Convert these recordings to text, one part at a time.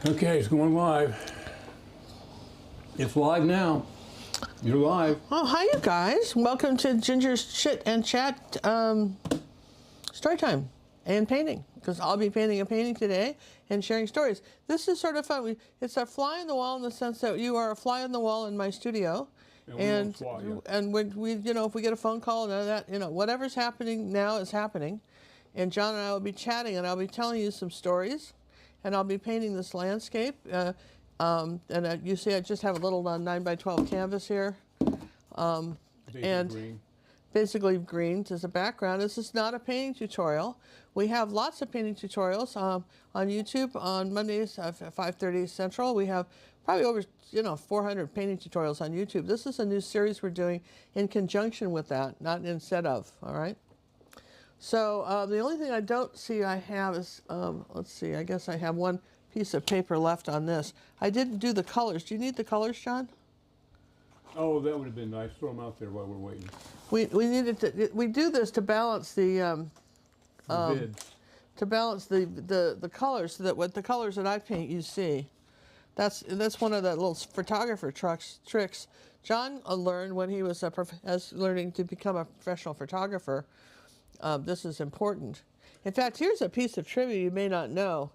Okay, it's going live. It's live now. You're live. Oh, hi, you guys. Welcome to Ginger's Chit and Chat story time and painting, because I'll be painting a painting today and sharing stories. This is sort of fun. It's a fly on the wall in the sense that you are a fly on the wall in my studio. And when we, if we get a phone call and that, whatever's happening now is happening. And John and I will be chatting, and I'll be telling you some stories, and I'll be painting this landscape. You see I just have a little 9x12 canvas here. Green. Basically green as a background. This is not a painting tutorial. We have lots of painting tutorials on YouTube on Mondays at 5:30 Central. We have probably over 400 painting tutorials on YouTube. This is a new series we're doing in conjunction with that, not instead of, all right? So the only thing I don't see I have is, let's see, I guess I have one piece of paper left on this. I didn't do the colors. Do you need the colors, John? Oh, that would have been nice. Throw them out there while we're waiting. We needed to. We do this to balance the to balance the colors, so that what the colors that I paint you see. That's one of the little photographer tricks John learned when he was learning to become a professional photographer. This is important. In fact, here's a piece of trivia you may not know.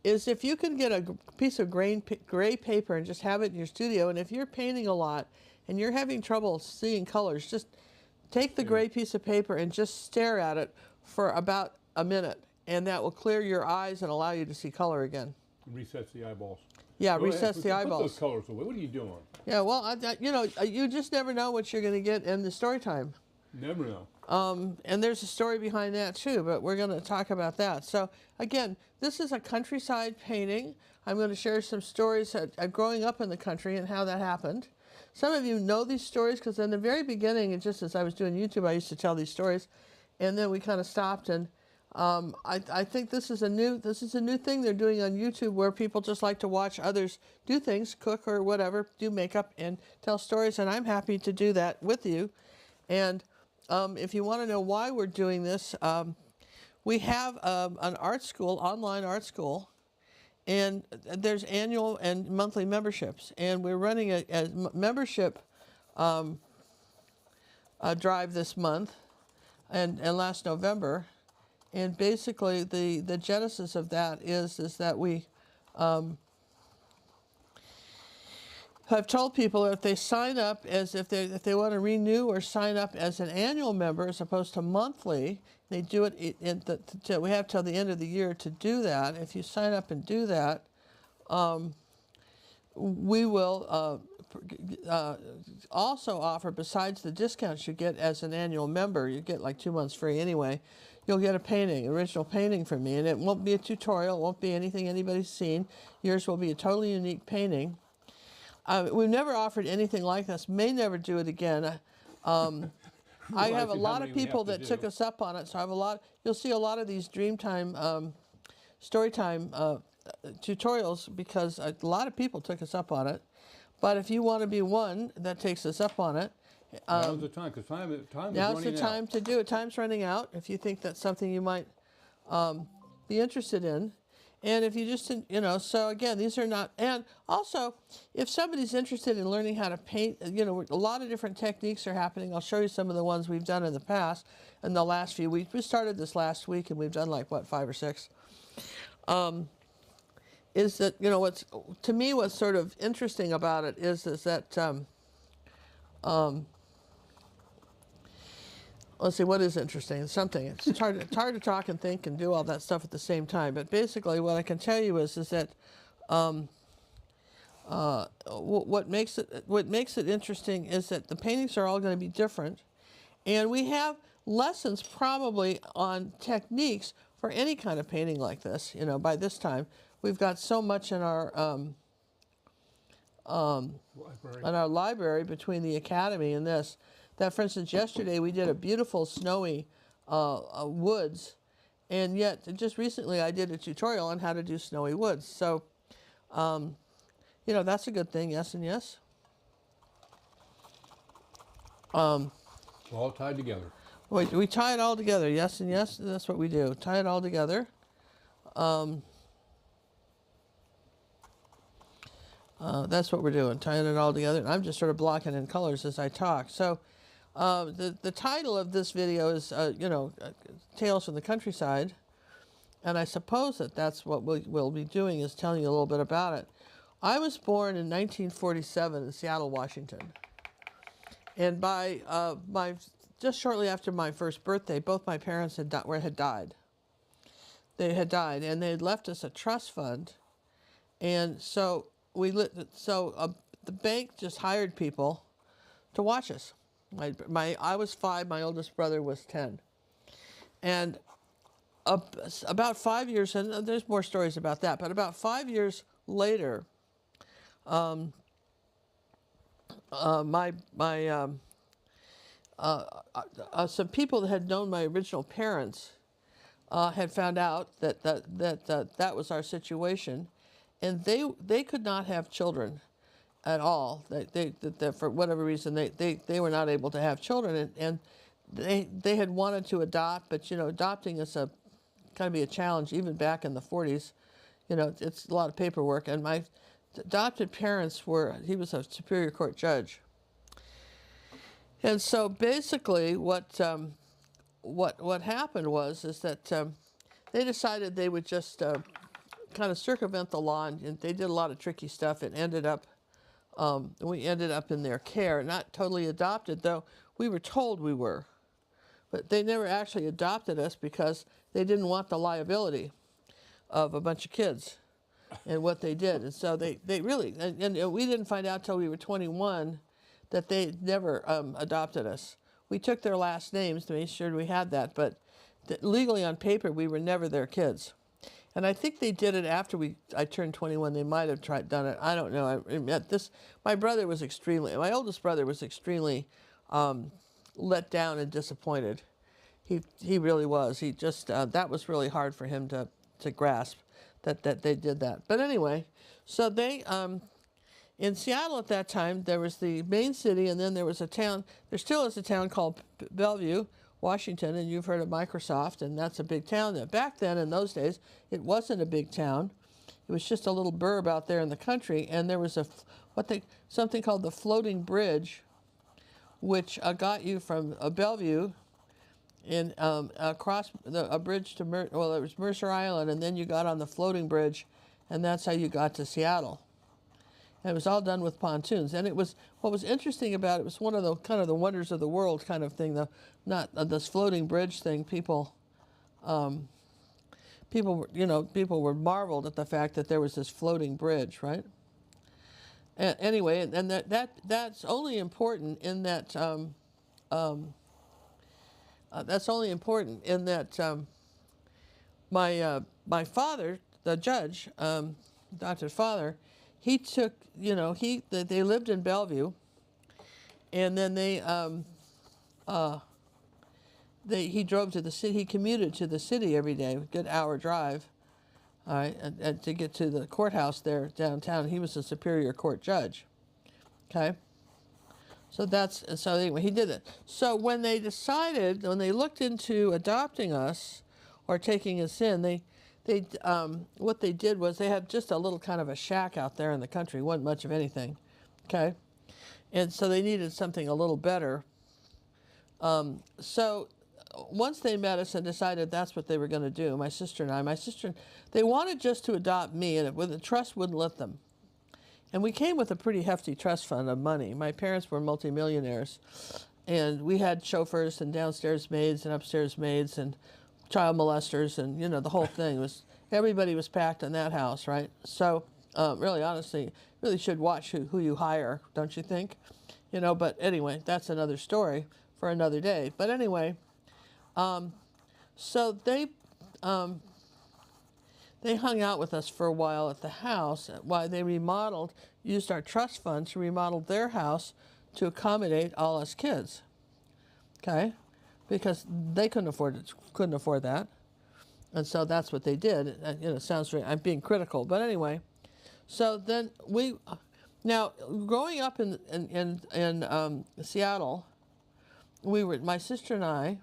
Is if you can get a piece of gray paper and just have it in your studio, and if you're painting a lot and you're having trouble seeing colors, just take the gray piece of paper and just stare at it for about a minute, and that will clear your eyes and allow you to see color again. Resets the eyeballs. Yeah, resets the eyeballs. Put those colors away. What are you doing? Yeah, well, you just never know what you're going to get in the story time. Never know. And there's a story behind that too, but we're going to talk about that. So again, this is a countryside painting. I'm going to share some stories of growing up in the country and how that happened. Some of you know these stories because in the very beginning, just as I was doing YouTube, I used to tell these stories, and then we kind of stopped. And I think this is a new thing they're doing on YouTube, where people just like to watch others do things, cook or whatever, do makeup and tell stories. And I'm happy to do that with you. And if you want to know why we're doing this, we have an art school, online art school, and there's annual and monthly memberships. And we're running a membership drive this month and last November. And basically the genesis of that is that we I've told people if they sign up if they want to renew or sign up as an annual member as opposed to monthly, they do it. We have till the end of the year to do that. If you sign up and do that, we will also offer, besides the discounts you get as an annual member, you get like 2 months free anyway. You'll get a painting, original painting from me, and it won't be a tutorial. It won't be anything anybody's seen. Yours will be a totally unique painting. We've never offered anything like this. May never do it again. I have a lot of people that took us up on it. So I have a lot. You'll see a lot of these Dreamtime, Storytime tutorials because a lot of people took us up on it. But if you want to be one that takes us up on it, now's the time, because time is running out. Now's the time to do it. Time's running out. If you think that's something you might be interested in. And if you just, so again, these are not, and also, if somebody's interested in learning how to paint, a lot of different techniques are happening. I'll show you some of the ones we've done in the past, in the last few weeks. We started this last week, and we've done like, 5 or 6. Is that, to me, what's sort of interesting about it is that, let's see, what is interesting? It's something. It's hard to talk and think and do all that stuff at the same time. But basically, what I can tell you is that what makes it interesting is that the paintings are all going to be different, and we have lessons probably on techniques for any kind of painting like this. By this time, we've got so much in our library between the academy and this. That, for instance, yesterday we did a beautiful snowy woods, and yet just recently I did a tutorial on how to do snowy woods. So, that's a good thing, yes and yes. All tied together. We tie it all together, yes and yes. That's what we do. Tie it all together. That's what we're doing, tying it all together. And I'm just sort of blocking in colors as I talk. So the title of this video is, Tales from the Countryside. And I suppose that that's what we'll be doing, is telling you a little bit about it. I was born in 1947 in Seattle, Washington. And by just shortly after my first birthday, both my parents had died. They had died, and they had left us a trust fund. And so the bank just hired people to watch us. I was 5, my oldest brother was 10. And about 5 years, and there's more stories about that, but about 5 years later, some people that had known my original parents had found out that was our situation, and they could not have children at all. They for whatever reason they were not able to have children, and they had wanted to adopt, but adopting is kind of be a challenge even back in the 40s. It's a lot of paperwork, and my adopted parents he was a Superior Court judge. And so basically what happened is that they decided they would just kind of circumvent the law, and they did a lot of tricky stuff. It ended up, we ended up in their care, not totally adopted, though we were told we were. But they never actually adopted us because they didn't want the liability of a bunch of kids and what they did. And so they really, and we didn't find out till we were 21 that they never adopted us. We took their last names to make sure we had that, but legally on paper, we were never their kids. And I think they did it after I turned 21. They might have done it. I don't know. My oldest brother was extremely let down and disappointed. He really was. He just, that was really hard for him to grasp that they did that. But anyway, so they, in Seattle at that time, there was the main city, and then there was a town, there still is a town called Bellevue, Washington, and you've heard of Microsoft, and that's a big town. Back then, in those days, it wasn't a big town. It was just a little burb out there in the country, and there was something called the floating bridge, which got you from Bellevue across a bridge to there was Mercer Island, and then you got on the floating bridge, and that's how you got to Seattle. And it was all done with pontoons. And what was interesting about it was one of the kind of the wonders of the world kind of thing, not this floating bridge thing. People were marveled at the fact that there was this floating bridge, right? Anyway, and that's only important in that my father, the judge, adopted father, he took, they lived in Bellevue, and then he drove to the city. He commuted to the city every day, a good hour drive, all right, and to get to the courthouse there downtown. He was a Superior Court judge, okay? So anyway, he did it. So when they looked into adopting us or taking us in, what they did was they had just a little kind of a shack out there in the country, wasn't much of anything, okay? And so they needed something a little better. So once they met us and decided that's what they were going to do, my sister and I, they wanted just to adopt me, and the trust wouldn't let them. And we came with a pretty hefty trust fund of money. My parents were multimillionaires, and we had chauffeurs and downstairs maids and upstairs maids and child molesters, and the whole thing everybody was packed in that house, right? So really, honestly, really should watch who you hire, don't you think? But anyway, that's another story for another day. But anyway, so they hung out with us for a while at the house while they used our trust fund to remodel their house to accommodate all us kids, okay? Because they couldn't afford that, and so that's what they did. It sounds I'm being critical, but anyway. So then growing up in Seattle, my sister and I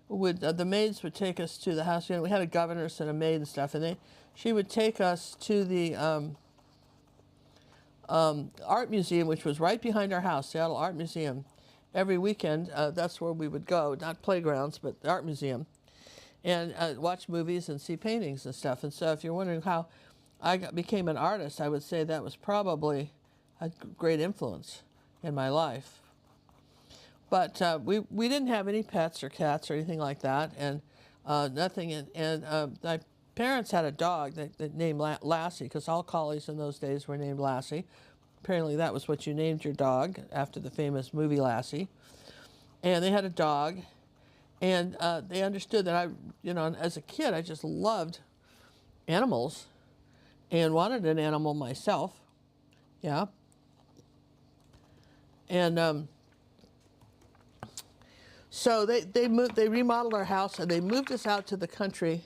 the maids would take us to the house. We had a governess and a maid and stuff, and she would take us to the art museum, which was right behind our house, Seattle Art Museum. Every weekend, that's where we would go, not playgrounds, but the art museum, and watch movies and see paintings and stuff. And so if you're wondering how became an artist, I would say that was probably a great influence in my life. But we didn't have any pets or cats or anything like that, and nothing. And my parents had a dog that named Lassie, because all collies in those days were named Lassie. Apparently that was what you named your dog, after the famous movie Lassie. And they had a dog, and they understood that as a kid, I just loved animals and wanted an animal myself. Yeah. And so they remodeled our house, and they moved us out to the country,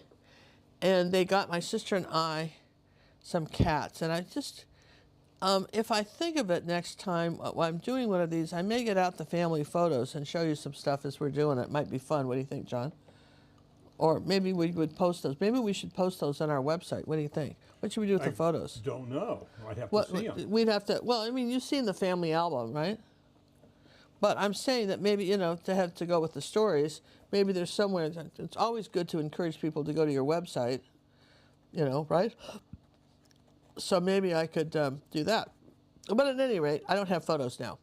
and they got my sister and I some cats. And I just, if I think of it next time while I'm doing one of these, I may get out the family photos and show you some stuff as we're doing it. It might be fun. What do you think, John? Or maybe we would post those. Maybe we should post those on our website. What do you think? What should we do with the photos? Don't know. I'd have to see them. We'd have to, well, I mean, you've seen the family album, right? But I'm saying that maybe, to have to go with the stories, maybe there's somewhere, it's always good to encourage people to go to your website, right? So maybe I could do that. But at any rate, I don't have photos now.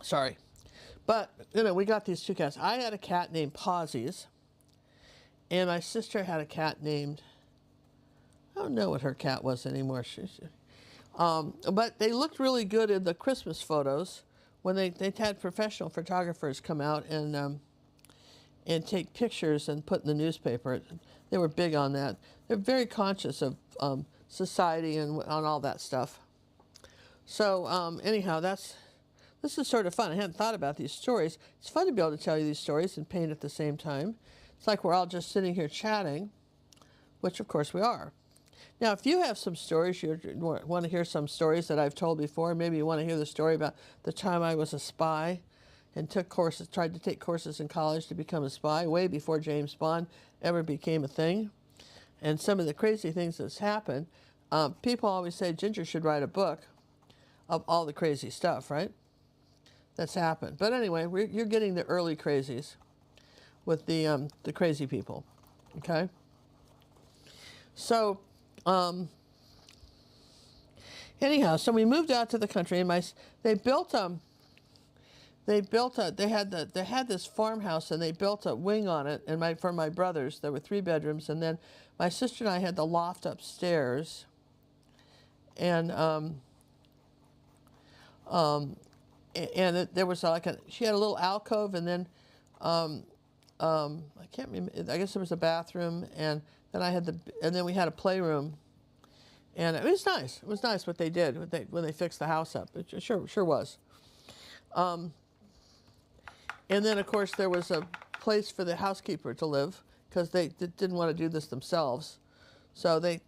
Sorry. But, we got these two cats. I had a cat named Posies, and my sister had a cat named, I don't know what her cat was anymore. But they looked really good in the Christmas photos when they had professional photographers come out and take pictures and put in the newspaper. They were big on that. They're very conscious of society and on all that stuff. So anyhow, this is sort of fun. I hadn't thought about these stories. It's fun to be able to tell you these stories and paint at the same time. It's like we're all just sitting here chatting, which of course we are. Now, if you have some stories, you want to hear some stories that I've told before, maybe you want to hear the story about the time I was a spy and tried to take courses in college to become a spy, way before James Bond ever became a thing, and some of the crazy things that's happened. People always say Ginger should write a book of all the crazy stuff, right? That's happened. But anyway, you're getting the early crazies with the crazy people, okay? So, anyhow, so we moved out to the country, and they had this farmhouse, and they built a wing on it, and for my brothers. There were 3 bedrooms, and then my sister and I had the loft upstairs, and there was she had a little alcove, and then I can't remember, I guess there was a bathroom, and then we had a playroom, and it was nice. It was nice what they did when they fixed the house up. It sure was. And then of course there was a place for the housekeeper to live, because they didn't want to do this themselves. So the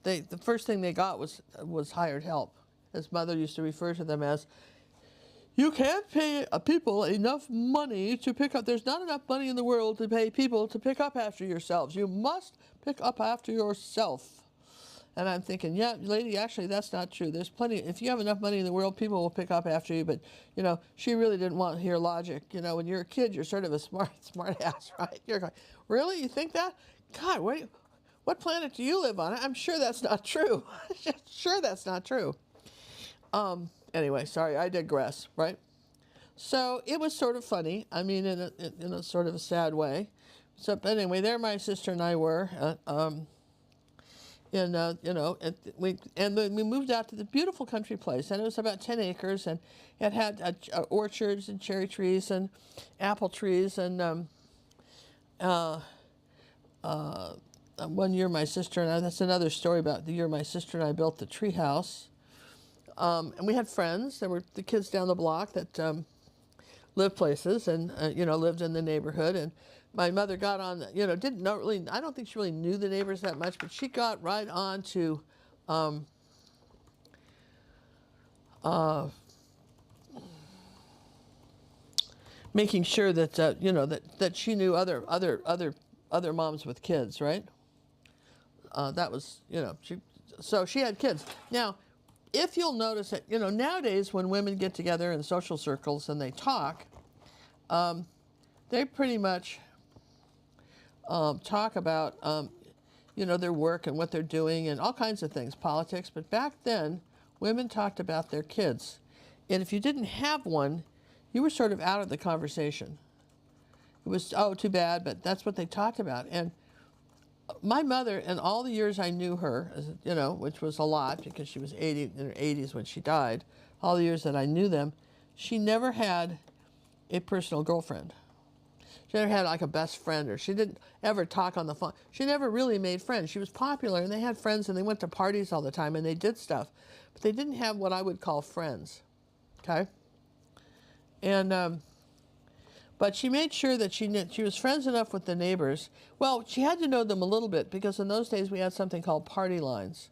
first thing they got was hired help, as Mother used to refer to them as. You can't pay people enough money to pick up. There's not enough money in the world to pay people to pick up after yourselves. You must pick up after yourself. And I'm thinking, yeah, lady, actually, that's not true. There's plenty. If you have enough money in the world, people will pick up after you. But, she really didn't want to hear logic. When you're a kid, you're sort of a smart ass, right? You're going, really? You think that? God, what planet do you live on? I'm sure that's not true. Sure that's not true. Anyway, sorry, I digress, right? So it was sort of funny. I mean, in a sort of a sad way. So, but anyway, there my sister and I were, we moved out to the beautiful country place, and it was about 10 acres, and it had orchards and cherry trees and apple trees, and one year my sister and I, that's another story about the year my sister and I built the tree house. And we had friends. There were the kids down the block that lived places and, lived in the neighborhood. And my mother got on, didn't know really, I don't think she really knew the neighbors that much, but she got right on to making sure that, that she knew other moms with kids, right? That was, so she had kids. Now, if you'll notice that, nowadays when women get together in social circles and they talk, they pretty much talk about, their work and what they're doing and all kinds of things, politics. But back then, women talked about their kids. And if you didn't have one, you were sort of out of the conversation. It was, oh, too bad, but that's what they talked about. And my mother, in all the years I knew her, which was a lot because she was in her 80s when she died, all the years that I knew them, she never had a personal girlfriend. She never had like a best friend, or she didn't ever talk on the phone. She never really made friends. She was popular, and they had friends, and they went to parties all the time, and they did stuff. But they didn't have what I would call friends, okay? And, but she made sure that she was friends enough with the neighbors. Well, she had to know them a little bit, because in those days we had something called party lines.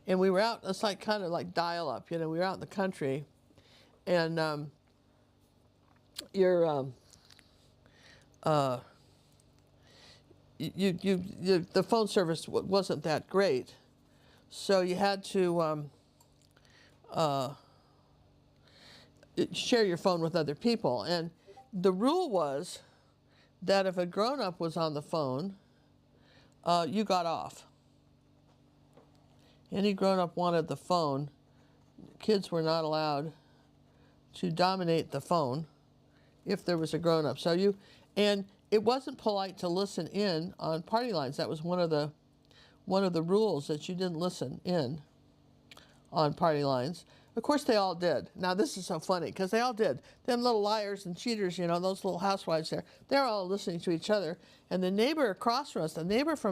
And we were out, it's like kind of like dial-up, we were out in the country, and the phone service wasn't that great, so you had to share your phone with other people. And the rule was that if a grown-up was on the phone, you got off. Any grown-up wanted the phone. Kids were not allowed to dominate the phone if there was a grown-up. And it wasn't polite to listen in on party lines. That was one of the rules, that you didn't listen in on party lines. Of course, they all did. Now, this is so funny, because they all did. Them little liars and cheaters, those little housewives there, they're all listening to each other. And the neighbor across from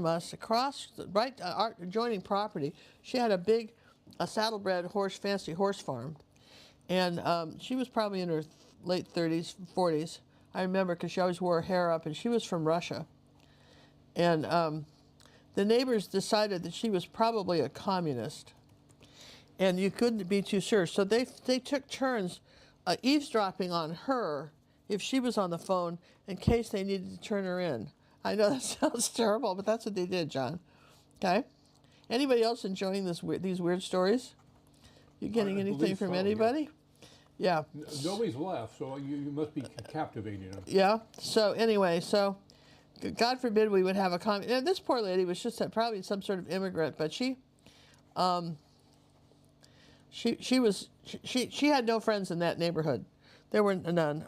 us, across, right, our adjoining property, she had a saddlebred fancy horse farm. And she was probably in her late 30s, 40s. I remember, because she always wore her hair up, and she was from Russia. And the neighbors decided that she was probably a communist, and you couldn't be too sure. So they took turns eavesdropping on her if she was on the phone, in case they needed to turn her in. I know that sounds terrible, but that's what they did, John. Okay? Anybody else enjoying these weird stories? You getting anything from anybody? Yeah. Nobody's left, so you must be captivating them. Yeah. So anyway, God forbid we would have a comment. And this poor lady was just probably some sort of immigrant, but she had no friends in that neighborhood. There were none.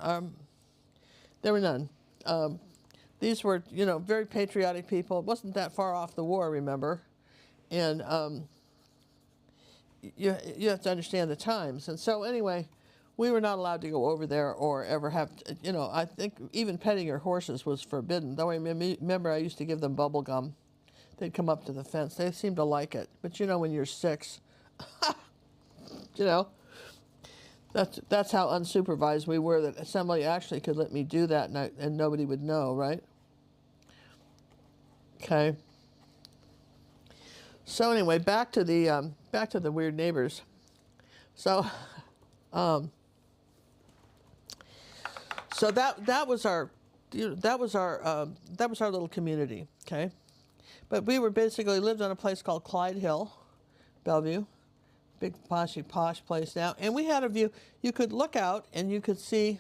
These were, very patriotic people. It wasn't that far off the war, remember? And you have to understand the times. And so anyway, we were not allowed to go over there or ever have, I think even petting your horses was forbidden. Though I remember I used to give them bubble gum. They'd come up to the fence. They seemed to like it. But when you're 6, that's how unsupervised we were, that somebody actually could let me do that and nobody would know, right? Okay. So anyway, back to the weird neighbors. So so that was our little community, okay? But we were basically lived on a place called Clyde Hill, Bellevue, big posh place now, and we had a view. You could look out and you could see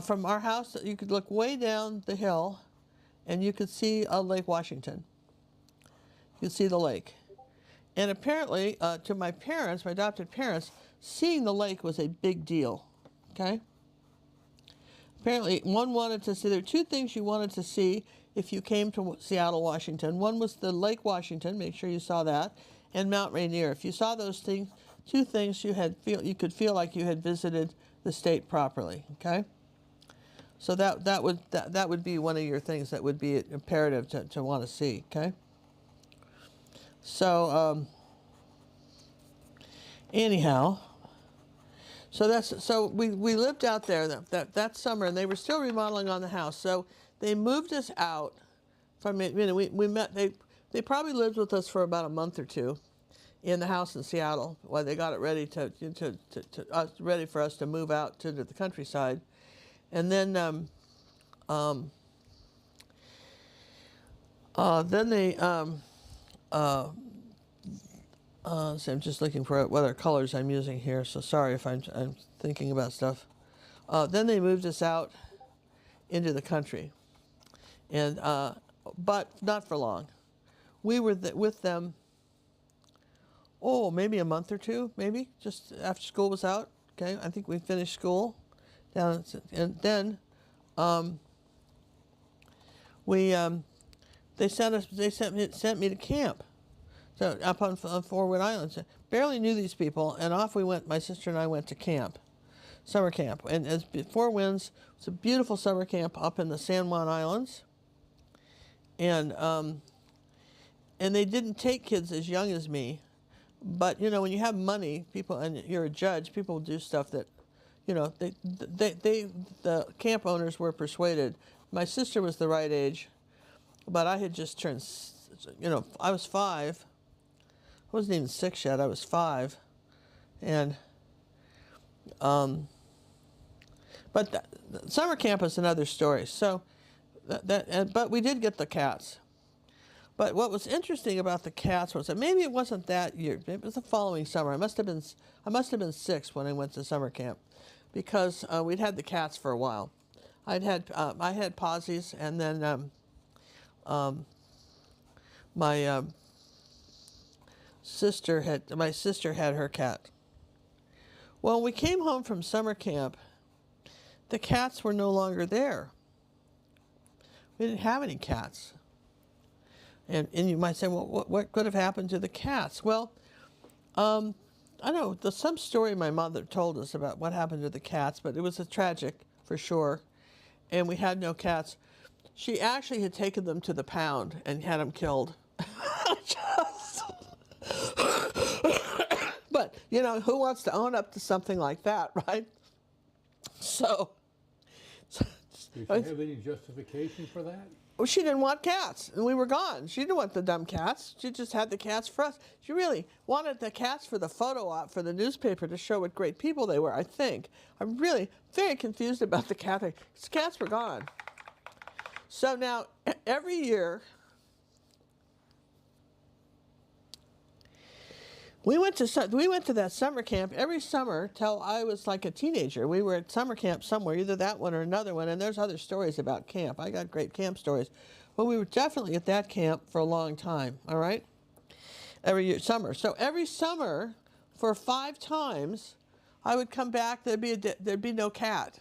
from our house. You could look way down the hill, and you could see Lake Washington. You could see the lake, and apparently to my parents, my adopted parents, seeing the lake was a big deal, okay? Apparently, one wanted to see, there were 2 things you wanted to see if you came to Seattle, Washington. One was the Lake Washington, make sure you saw that, and Mount Rainier. If you saw those 2 things, you could feel like you had visited the state properly, okay? So that would be one of your things that would be imperative to want to see, okay? So, anyhow, so we lived out there that summer, and they were still remodeling on the house. So they moved us out from it. We met. They probably lived with us for about a month or 2 in the house in Seattle while they got it ready ready for us to move out to the countryside, and then they So I'm just looking for what other colors I'm using here, so sorry if I'm thinking about stuff. Then they moved us out into the country, and but not for long. We were with them, maybe a month or two, maybe, just after school was out. Okay, I think we finished school down, and then they sent me to camp. So up on Forward Islands, barely knew these people, and off we went. My sister and I went to camp, summer camp, and as Four Winds, it's a beautiful summer camp up in the San Juan Islands, and they didn't take kids as young as me, but when you have money, people, and you're a judge, people do stuff that, the camp owners were persuaded. My sister was the right age, but I had just turned, I was 5. I wasn't even 6 yet. I was 5, and but summer camp is another story. So but we did get the cats. But what was interesting about the cats was that maybe it wasn't that year. Maybe it was the following summer. I must have been 6 when I went to summer camp, because we'd had the cats for a while. I had posies, and then my sister had her cat. Well, when we came home from summer camp, the cats were no longer there. We didn't have any cats. And you might say, well, what could have happened to the cats? Well, I don't know. There's some story my mother told us about what happened to the cats, but it was tragic for sure. And we had no cats. She actually had taken them to the pound and had them killed. But, who wants to own up to something like that, right? So Did she have any justification for that? Well, she didn't want cats, and we were gone. She didn't want the dumb cats. She just had the cats for us. She really wanted the cats for the photo op for the newspaper to show what great people they were, I think. I'm really very confused about the cat thing. These cats were gone. So now, every year, we went to that summer camp every summer till I was like a teenager. We were at summer camp somewhere, either that one or another one, and there's other stories about camp. I got great camp stories. But we were definitely at that camp for a long time, all right? Every year, summer. So every summer, for 5 times, I would come back, there'd be no cat.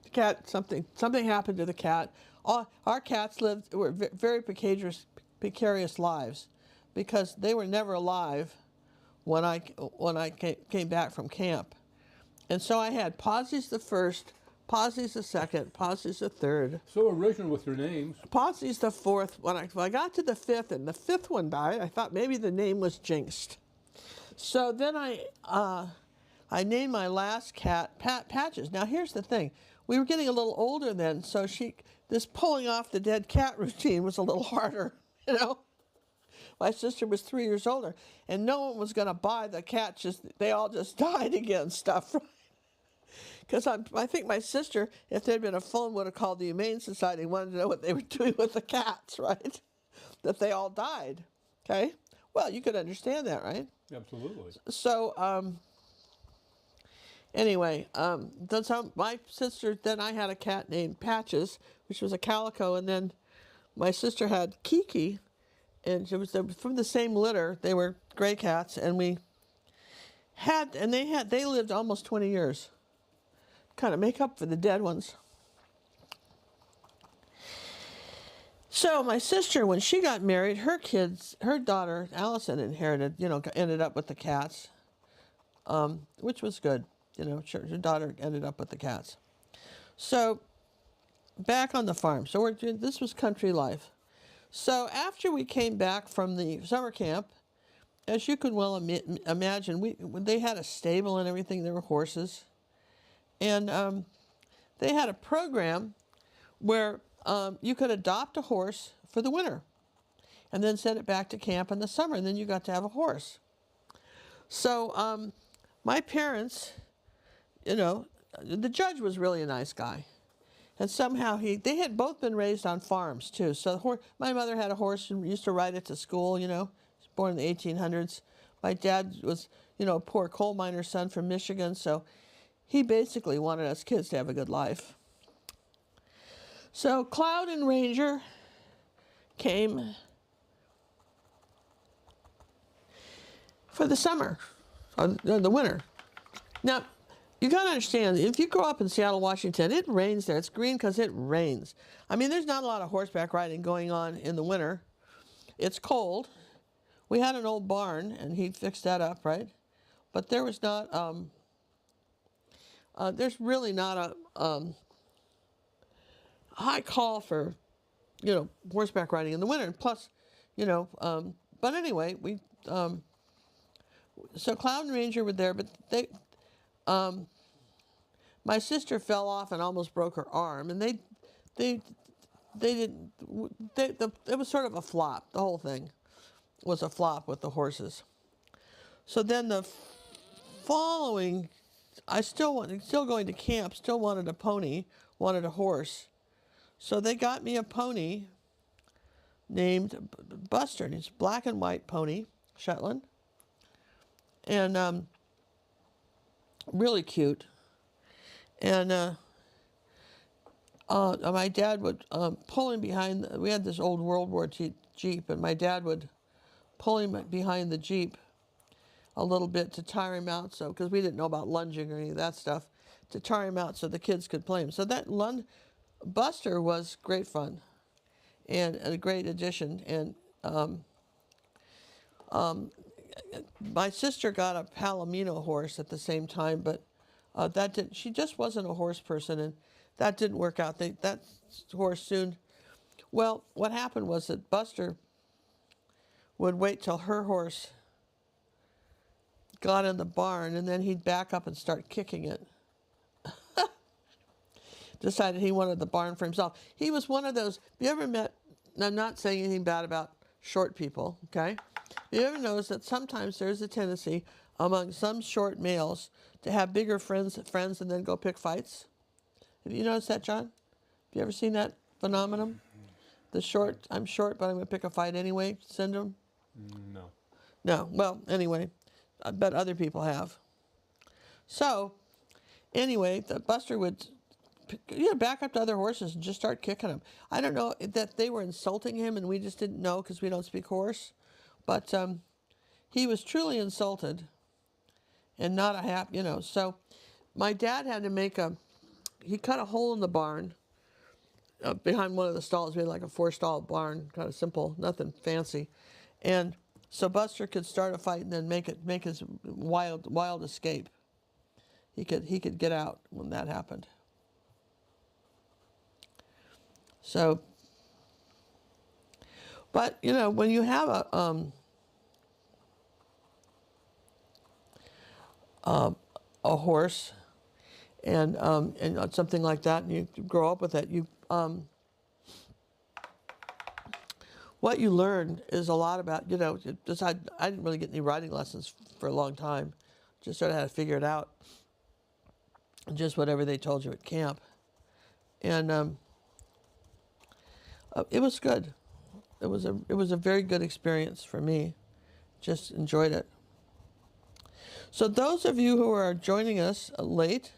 The cat, something happened to the cat. Our cats were very precarious lives, because they were never alive when I came back from camp. And so I had Posies the first, Posies the second, Posies the third. So original with your names. Posies the fourth. When I got to the 5th, and the 5th one died, I thought maybe the name was jinxed. So then I named my last cat Patches. Now here's the thing. We were getting a little older then, so this pulling off the dead cat routine was a little harder, My sister was 3 years older, and no one was going to buy the cat. They all just died again stuff, right? Because I think my sister, if there'd been a phone, would have called the Humane Society and wanted to know what they were doing with the cats, right? That they all died, okay? Well, you could understand that, right? Absolutely. So, anyway, that's how my sister, then I had a cat named Patches, which was a calico, and then my sister had Kiki, and it was from the same litter. They were gray cats, and they lived almost 20 years. Kind of make up for the dead ones. So my sister, when she got married, her daughter Allison ended up with the cats, which was good. Her daughter ended up with the cats. So back on the farm. So this was country life. So after we came back from the summer camp, as you can well imagine, they had a stable and everything. There were horses. And they had a program where you could adopt a horse for the winter and then send it back to camp in the summer, and then you got to have a horse. So my parents, the judge was really a nice guy. And somehow they had both been raised on farms too. So my mother had a horse and used to ride it to school, she was born in the 1800s. My dad was, you know, a poor coal miner son from Michigan, so he basically wanted us kids to have a good life. So Cloud and Ranger came for the summer, or the winter. Now, you got to understand, if you grow up in Seattle, Washington, it rains there. It's green because it rains. I mean, there's not a lot of horseback riding going on in the winter. It's cold. We had an old barn, and he fixed that up, right? But there was not, there's really not a high call for, you know, horseback riding in the winter. And plus, you know, but anyway, so Cloud and Ranger were there, but my sister fell off and almost broke her arm, and it was sort of a flop. The whole thing was a flop with the horses. So then the following, I still going to camp, still wanted a pony, wanted a horse. So they got me a pony named Buster, and he's a black and white pony, Shetland. And really cute. And my dad would pull him behind. We had this old World War II Jeep, and my dad would pull him behind the Jeep a little bit to tire him out. So, because we didn't know about lunging or any of that stuff, to tire him out so the kids could play him. So that Buster was great fun, and a great addition. And my sister got a Palomino horse at the same time, but that didn't. She just wasn't a horse person, and that didn't work out. That horse soon. Well, what happened was that Buster would wait till her horse got in the barn, and then he'd back up and start kicking it. Decided he wanted the barn for himself. He was one of those. Have you ever met? And I'm not saying anything bad about short people, okay? You ever notice that sometimes there's a tendency among some short males to have bigger friends and then go pick fights? Have you noticed that, John? Have you ever seen that phenomenon? The short, I'm short, but I'm going to pick a fight anyway syndrome? No. No. Well, anyway, I bet other people have. So, anyway, the Buster would back up to other horses and just start kicking them. I don't know that they were insulting him and we just didn't know because we don't speak horse. But he was truly insulted and not a happy, you know. So my dad had to he cut a hole in the barn behind one of the stalls. We had like a 4-stall barn, kind of simple, nothing fancy. And so Buster could start a fight and then make his wild escape. He could get out when that happened. So, but you know, when you have a horse and something like that, and you grow up with it, what you learn is a lot about, you know, I didn't really get any riding lessons for a long time. Just sort of had to figure it out. Just whatever they told you at camp. And it was good. It was a very good experience for me. Just enjoyed it. So those of you who are joining us late,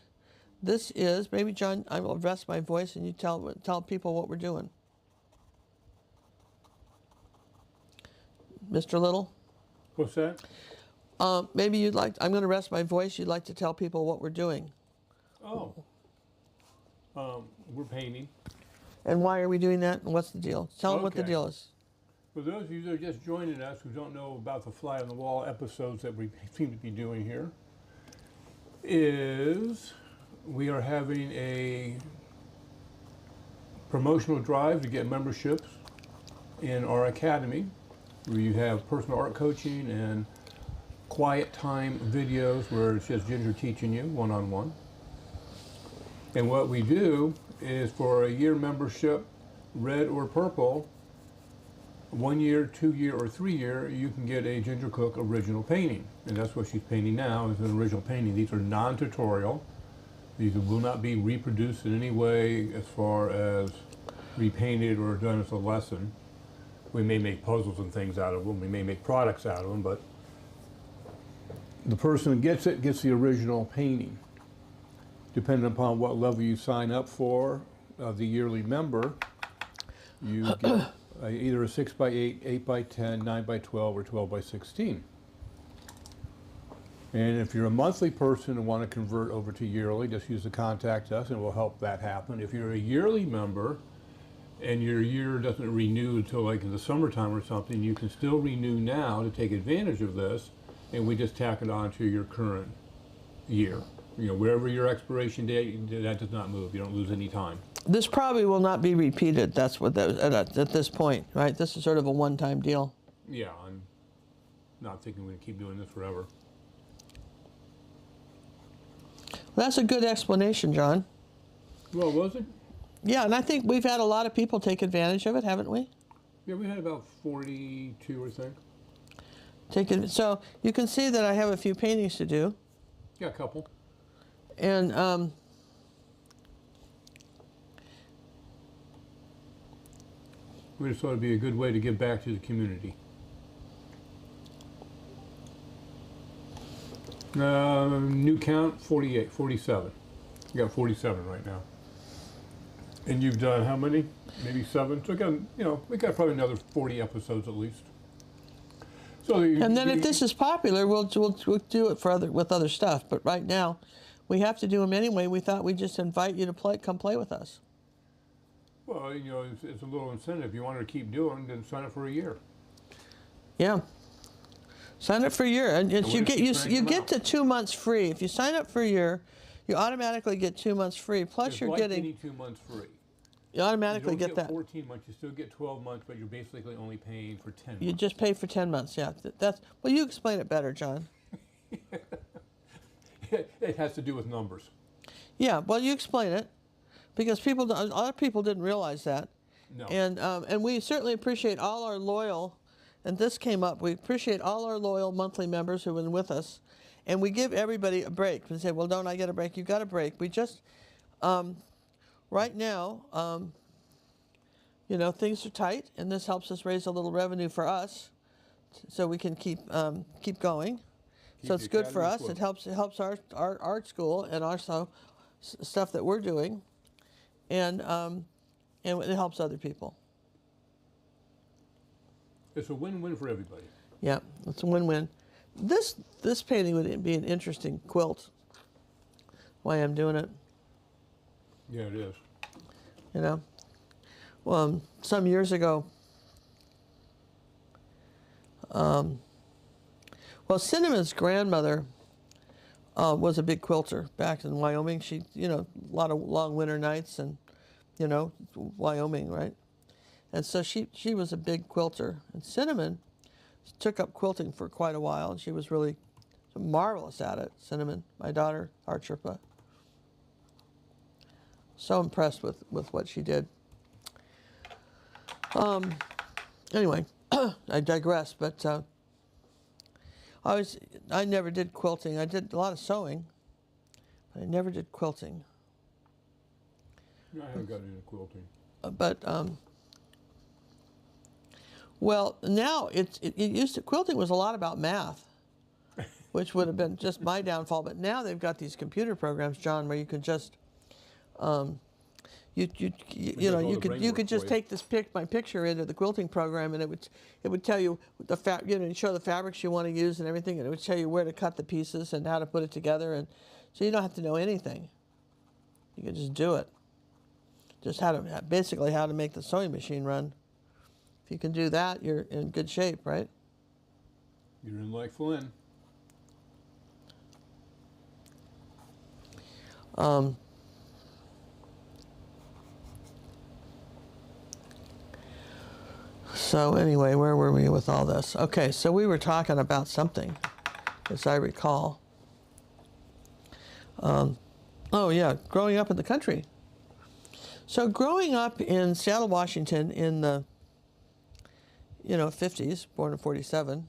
this is, maybe John, I will rest my voice and you tell people what we're doing. Mr. Little? What's that? Maybe you'd like, I'm going to rest my voice, you'd like to tell people what we're doing. Oh. We're painting. And why are we doing that, and what's the deal? Tell them what the Okay. deal is. For those of you that are just joining us who don't know about the Fly on the Wall episodes that we seem to be doing here, is we are having a promotional drive to get memberships in our academy, where you have personal art coaching and quiet time videos where it's just Ginger teaching you one-on-one. And what we do is for a year membership, red or purple, 1 year, 2 year, or 3 year, you can get a Ginger Cook original painting. And that's what she's painting now, is an original painting. These are non-tutorial. These will not be reproduced in any way as far as repainted or done as a lesson. We may make puzzles and things out of them. We may make products out of them, but the person that gets it gets the original painting. Depending upon what level you sign up for, the yearly member, you get either a 6x8, 8x10, 9x12, or 12x16. And if you're a monthly person and want to convert over to yearly, just use the contact us and we'll help that happen. If you're a yearly member and your year doesn't renew until like in the summertime or something, you can still renew now to take advantage of this, and we just tack it on to your current year. You know, wherever your expiration date, that does not move. You don't lose any time. This probably will not be repeated. That's what at this point, right? This is sort of a one-time deal. Yeah, I'm not thinking we're going to keep doing this forever. Well, that's a good explanation, John. Well, was it? Yeah, and I think we've had a lot of people take advantage of it, haven't we? Yeah, we had about 42, I think. So you can see that I have a few paintings to do. Yeah, a couple. And We just thought it'd be a good way to give back to the community. New count, 48, 47. You got 47 right now. And you've done how many? Maybe 7? So again, you know, we got probably another 40 episodes at least. So and then if this is popular, we'll do it for with other stuff. But right now, we have to do them anyway. We thought we'd just invite you to come play with us. Well, you know, it's a little incentive. If you wanted to keep doing, then sign up for a year. Yeah. Sign up for a year, and you get to 2 months free. If you sign up for a year, you automatically get 2 months free. Plus, it's you're like getting getting 2 months free. You automatically you don't get that. 14 months. You still get 12 months, but you're basically only paying for 10 months. You just pay for 10 months. Yeah, well, you explain it better, John. It has to do with numbers. Yeah, well, you explain it, because a lot of people didn't realize that. No. And we certainly appreciate all our loyal, and this came up, we appreciate all our loyal monthly members who've been with us, and we give everybody a break. We say, well, don't I get a break? You got a break. We just, right now, you know, things are tight, and this helps us raise a little revenue for us, so we can keep going. So it's good for us. It helps our art school and also stuff that we're doing, and it helps other people. It's a win-win for everybody. Yeah, it's a win-win. This painting would be an interesting quilt. Why I'm doing it. Yeah, it is. You know, well, some years ago. Well, Cinnamon's grandmother was a big quilter back in Wyoming. She, you know, a lot of long winter nights, and, you know, Wyoming, right? And so she was a big quilter. And Cinnamon took up quilting for quite a while, and she was really marvelous at it. Cinnamon, my daughter, Art Sherpa. So impressed with what she did. Anyway, I digress, but I never did quilting. I did a lot of sewing, but I never did quilting. I haven't gotten into quilting. Well, now quilting was a lot about math, which would have been just my downfall. But now they've got these computer programs, John, where you can just you could just take my picture into the quilting program, and it would tell you show the fabrics you want to use and everything, and it would tell you where to cut the pieces and how to put it together, and so you don't have to know anything. You can just do it. Just basically how to make the sewing machine run. If you can do that, you're in good shape, right? You're in like Flynn. So anyway, where were we with all this? Okay, so we were talking about something, as I recall. Oh yeah, growing up in the country. So growing up in Seattle, Washington in the 50s, born in 47.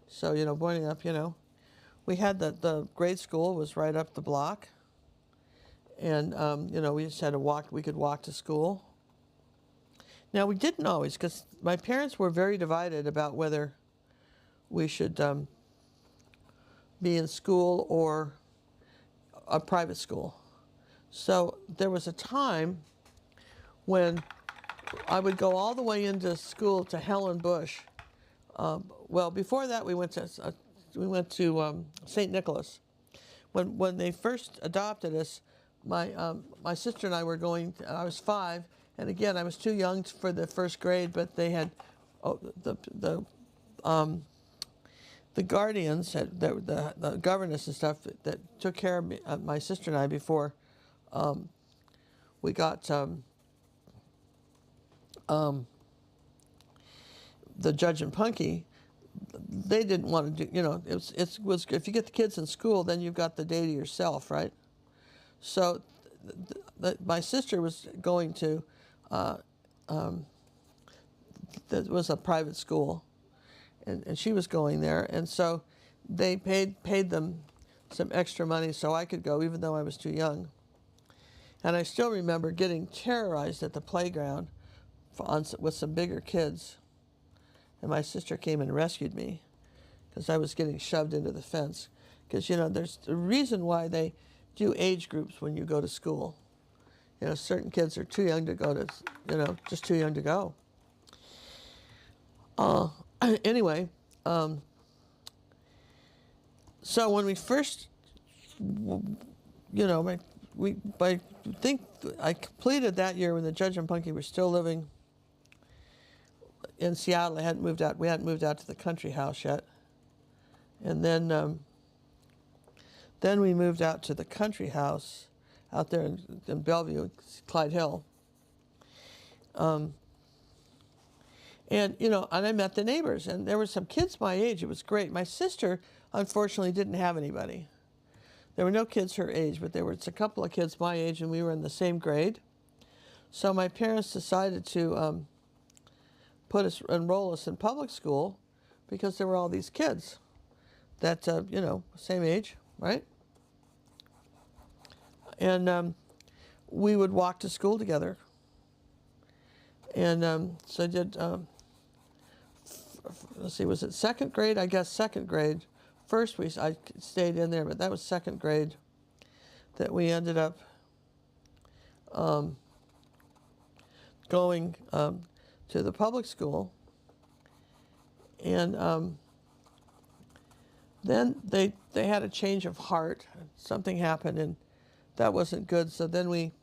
So, growing up, we had the grade school was right up the block. And, we just had to walk, we could walk to school. Now, we didn't always, because my parents were very divided about whether we should be in school or a private school. So there was a time when I would go all the way into school to Helen Bush. Well, before that, we went to St. Nicholas. When they first adopted us, my sister and I were going. I was 5, and again, I was too young for the first grade. But they had the guardians, the governess and stuff that took care of me, my sister and I before we got the Judge and Punky. They didn't want to do, it was if you get the kids in school, then you've got the day to yourself, right? So my sister was going to, that was a private school, and she was going there, and so they paid them some extra money so I could go, even though I was too young. And I still remember getting terrorized at the playground with some bigger kids. And my sister came and rescued me because I was getting shoved into the fence. Because, there's a reason why they do age groups when you go to school. Certain kids are too young to go to, just too young to go. Anyway, so when we first, I think I completed that year when the Judge and Punky were still living in Seattle. I hadn't moved out. We hadn't moved out to the country house yet. And then we moved out to the country house out there in Bellevue, Clyde Hill. And I met the neighbors, and there were some kids my age. It was great. My sister, unfortunately, didn't have anybody. There were no kids her age, but there was a couple of kids my age, and we were in the same grade. So my parents decided to enroll us in public school because there were all these kids that, same age, right? And we would walk to school together. And so I did, let's see, was it second grade? I guess second grade. First I stayed in there, but that was second grade that we ended up going to the public school. And then they had a change of heart. Something happened, and that wasn't good. So then we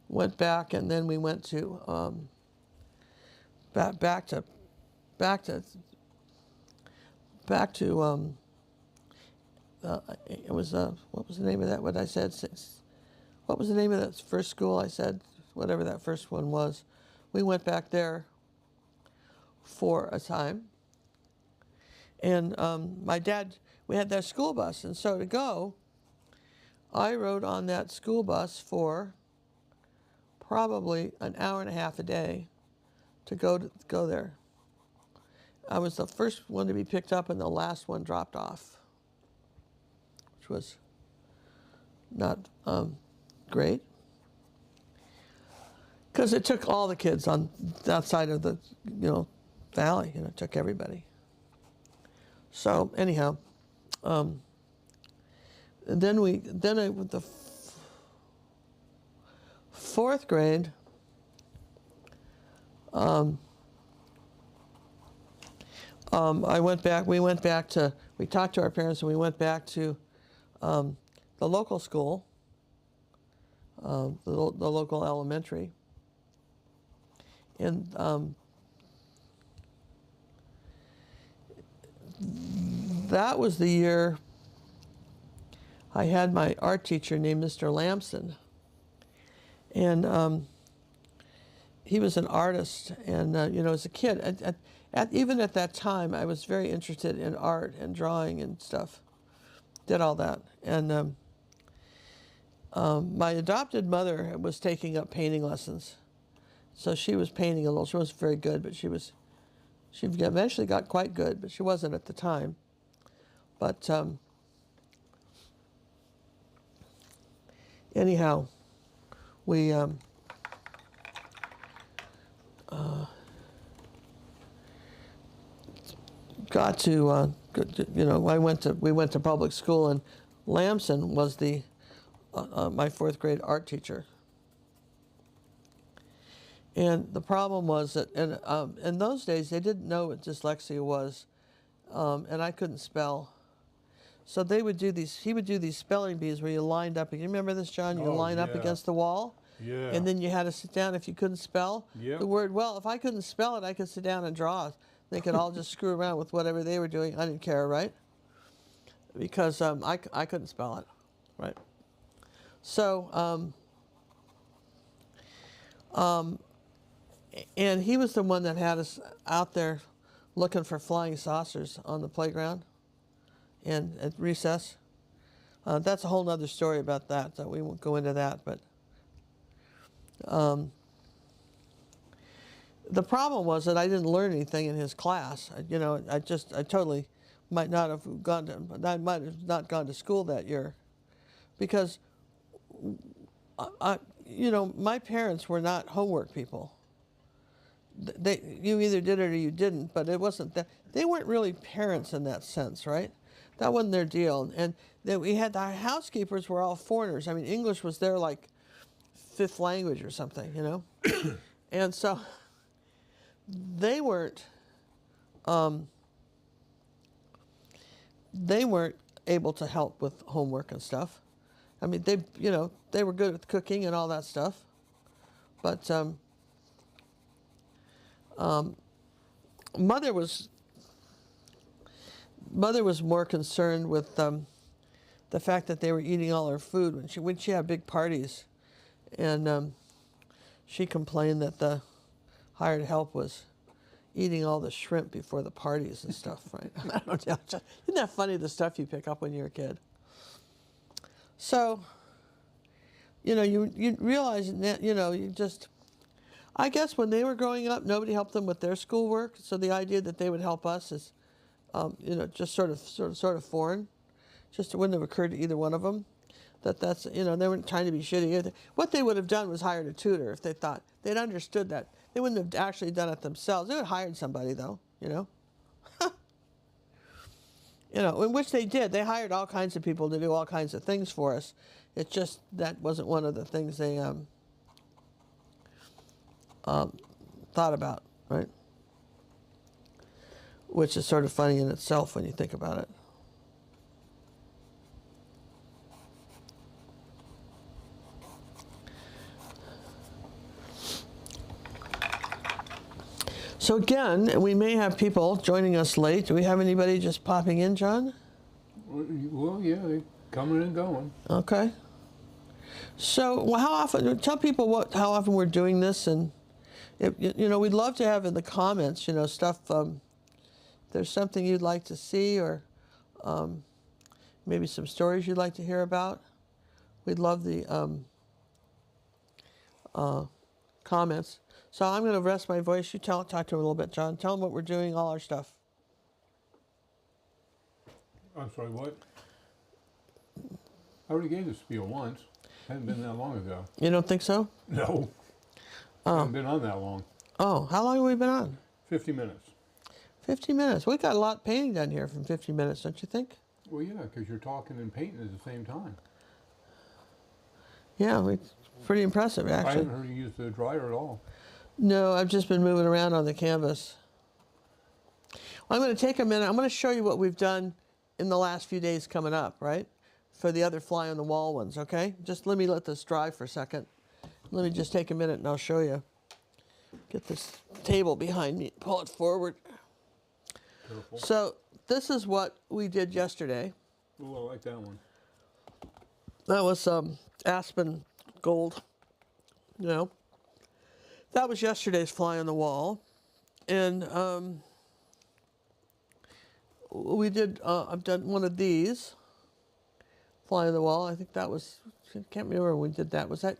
went back, and then we went to back to it was what was the name of that? What I said? What was the name of that first school? I said whatever that first one was. We went back there for a time, and my dad. We had that school bus, and so to go, I rode on that school bus for probably an hour and a half a day to go there. I was the first one to be picked up and the last one dropped off, which was not great, because it took all the kids on that side of the valley. It took everybody. So anyhow, the fourth grade. We talked to our parents, and we went back to the local school, the local elementary. And that was the year I had my art teacher named Mr. Lamson. And he was an artist, and as a kid, even at that time, I was very interested in art and drawing and stuff. Did all that, and my adopted mother was taking up painting lessons, so she was painting a little. She wasn't very good, but she eventually got quite good, but she wasn't at the time. But anyhow, we got to, we went to public school, and Lamson was my fourth grade art teacher. And the problem was that in those days they didn't know what dyslexia was, and I couldn't spell. So he would do these spelling bees where you lined up. You remember this, John? You line up against the wall. Yeah. And then you had to sit down if you couldn't spell the word. Well, if I couldn't spell it, I could sit down and draw. They could all just screw around with whatever they were doing. I didn't care, right? Because I couldn't spell it, right? So, and he was the one that had us out there looking for flying saucers on the playground and at recess. That's a whole other story about that, so we won't go into that. But the problem was that I didn't learn anything in his class. I totally might not have gone to school that year, because my parents were not homework people. You either did it or you didn't, but it wasn't that. They weren't really parents in that sense, right? That wasn't their deal. And then we had our housekeepers were all foreigners. I mean, English was their like fifth language or something, and so they weren't able to help with homework and stuff. I mean, they were good at cooking and all that stuff, but mother was more concerned with the fact that they were eating all her food when she had big parties, and she complained that the hired help was eating all the shrimp before the parties and stuff, right? I don't know. Isn't that funny, the stuff you pick up when you're a kid? So, you realize that, I guess when they were growing up, nobody helped them with their schoolwork. So the idea that they would help us is, just sort of foreign. Just it wouldn't have occurred to either one of them that's they weren't trying to be shitty. What they would have done was hired a tutor if they thought they'd understood that. They wouldn't have actually done it themselves. They would have hired somebody though, in which they did. They hired all kinds of people to do all kinds of things for us. It's just that wasn't one of the things they thought about, right? Which is sort of funny in itself when you think about it. So again, we may have people joining us late. Do we have anybody just popping in, John? Well, yeah, they're coming and going. Okay. So, how often? Tell people how often we're doing this, and we'd love to have in the comments, stuff. There's something you'd like to see, or maybe some stories you'd like to hear about. We'd love the comments. So I'm going to rest my voice. You talk to him a little bit, John. Tell him what we're doing, all our stuff. I'm sorry, what? I already gave the spiel once. Hadn't been that long ago. You don't think so? No. Haven't been on that long. Oh, how long have we been on? 50 minutes. 50 minutes. We got a lot of painting done here from 50 minutes, don't you think? Well, yeah, because you're talking and painting at the same time. Yeah, it's pretty impressive, actually. I haven't heard you use the dryer at all. No, I've just been moving around on the canvas. Well, I'm going to take a minute. I'm going to show you what we've done in the last few days coming up, right? For the other fly on the wall ones, okay? Just let me let this dry for a second. Let me just take a minute and I'll show you. Get this table behind me, pull it forward. Careful. So this is what we did yesterday. Oh, I like that one. That was aspen gold, That was yesterday's fly on the wall. And we did, I've done one of these, fly on the wall. I think that was, I can't remember when we did that. Was that?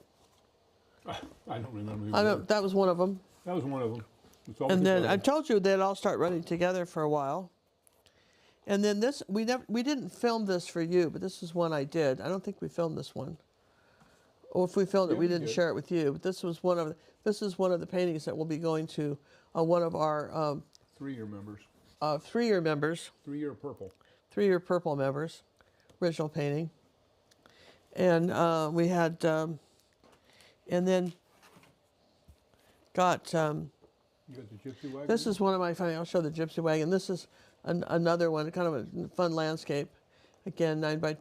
I don't remember. That was one of them. That was one of them. And then I told you they'd all start running together for a while. And then this, we didn't film this for you, but this is one I did. I don't think we filmed this one. Or if we filmed it, we didn't share it with you. But this is one of the paintings that will be going to one of our 3-year members. 3-year members. 3-year purple. 3-year purple members, original painting. And we had, and then got, You got the gypsy wagon? this is one of my, I'll show the gypsy wagon. This is another one, kind of a fun landscape. Again, 9 by,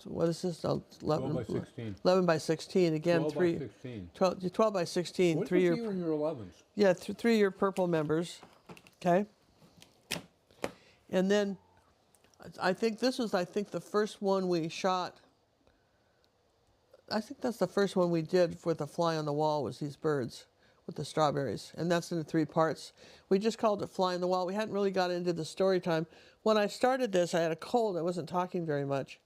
what is this? 11 by 16. 11 by 16. Again, 12 by 16. 12 by 16. What 3-year. you in your 11s? Yeah, 3-year purple members. Okay. And then I think this was, the first one we shot. I think that's the first one we did with the fly on the wall, was these birds with the strawberries. And that's in 3 parts. We just called it Fly on the Wall. We hadn't really got into the story time. When I started this, I had a cold. I wasn't talking very much.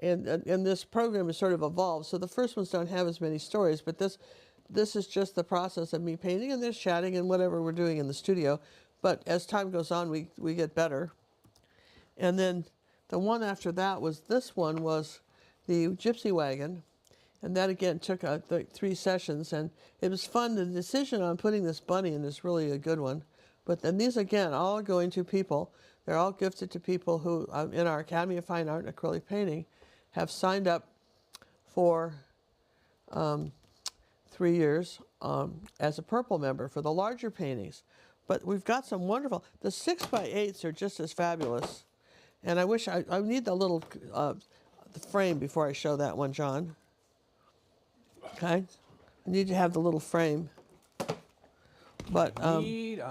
And this program has sort of evolved. So the first ones don't have as many stories, but this is just the process of me painting and this chatting and whatever we're doing in the studio. But as time goes on, we get better. And then the one after that was, this one was the gypsy wagon. And that again took 3 sessions, and it was fun. The decision on putting this bunny in is really a good one. But then these again, all going to people. They're all gifted to people who, in our Academy of Fine Art and Acrylic Painting, have signed up for 3 years as a purple member for the larger paintings. But we've got some wonderful, the 6 by 8s are just as fabulous. And I wish, I need the little the frame before I show that one, John. Okay, I need to have the little frame. But I need.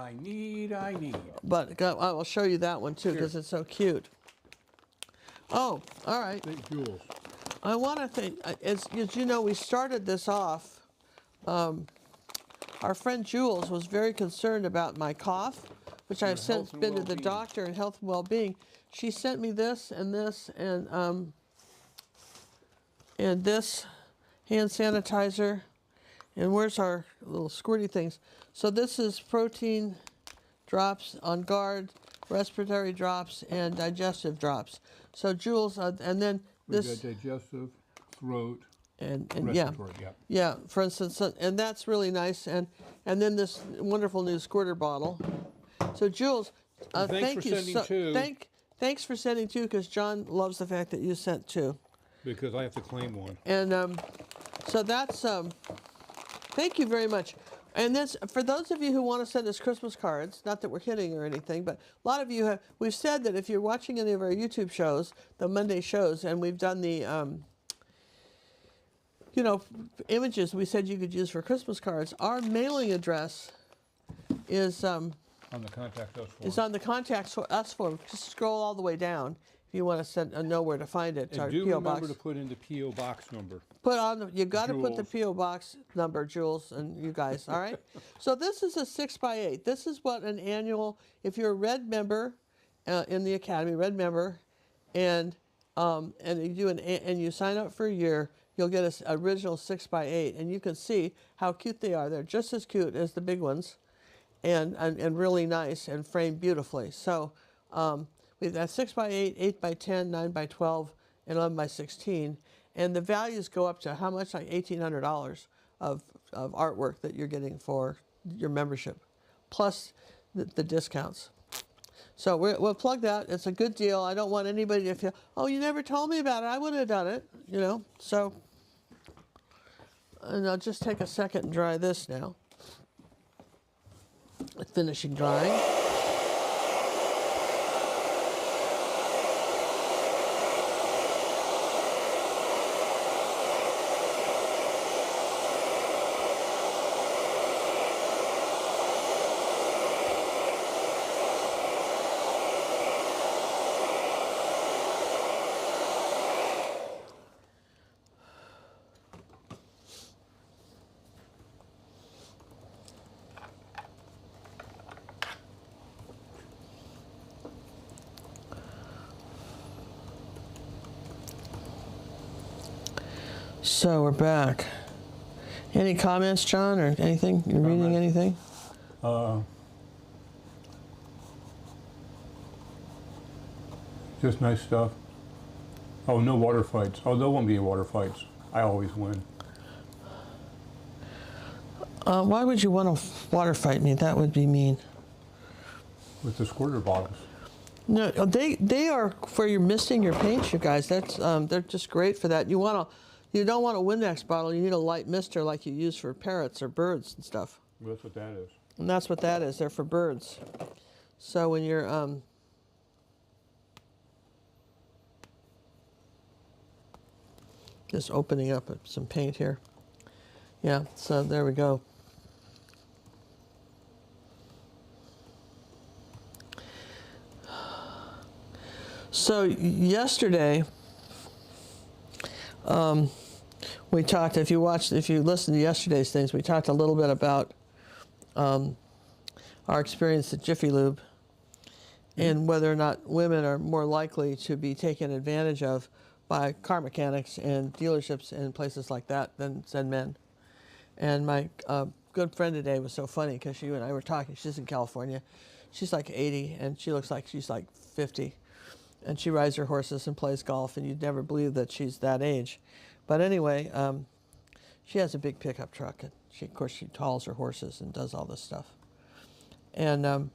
But I will show you that one too, because it's so cute. Oh, all right. Thank Jules. I want to think, as you know, we started this off. Our friend Jules was very concerned about my cough, which I've since been to the doctor, and health and well-being. She sent me this and this and this hand sanitizer. And where's our little squirty things? So this is protein drops, On Guard, respiratory drops, and digestive drops. So Jules, and then this. We've got digestive, throat, and respiratory, yeah, for instance, and that's really nice. And then this wonderful new squirter bottle. So Jules, thank you. Thanks for sending 2, because John loves the fact that you sent 2. Because I have to claim one. And so that's, thank you very much. And this, for those of you who want to send us Christmas cards, not that we're kidding or anything, but a lot of you have, we've said that if you're watching any of our YouTube shows, the Monday shows, and we've done the, images we said you could use for Christmas cards, our mailing address is, on the contact us form. is on the contact us form. Just scroll all the way down if you want to send, know where to find it. It's and our do P.O. remember box. to put in the P.O. box number. Put on you got to put the P.O. box number, Jules, and you guys. All right. So this is a 6 by 8. This is what an annual. If you're a red member in the Academy, red member, and you do and you sign up for a year, you'll get an original 6 by 8, and you can see how cute they are. They're just as cute as the big ones, and really nice and framed beautifully. So we've got 6 by 8, 8 by 10, 9 by 12, and 11 by 16. And the values go up to how much? Like $1,800 of artwork that you're getting for your membership, plus the discounts. So we'll plug that. It's a good deal. I don't want anybody to feel, oh, you never told me about it. I would have done it, So, and I'll just take a second and dry this now. Finishing drying. So we're back. Any comments, John, or anything? You're reading anything? Just nice stuff. Oh, no water fights. Oh, there won't be water fights. I always win. Why would you want to water fight me? That would be mean. with the squirter bottles. No, they are for your misting your paints, you guys. That's they're just great for that. You don't want a Windex bottle. You need a light mister like you use for parrots or birds and stuff. Well, that's what that is. And that's what that is. They're for birds. So when you're just opening up some paint here. Yeah, so there we go. So yesterday, we talked, if you listened to yesterday's things, we talked a little bit about our experience at Jiffy Lube and whether or not women are more likely to be taken advantage of by car mechanics and dealerships and places like that than men. And my good friend today was so funny because you and I were talking. She's in California. She's like 80 and she looks like she's like 50. And she rides her horses and plays golf, and you'd never believe that she's that age. But anyway, she has a big pickup truck, and of course she hauls her horses and does all this stuff. And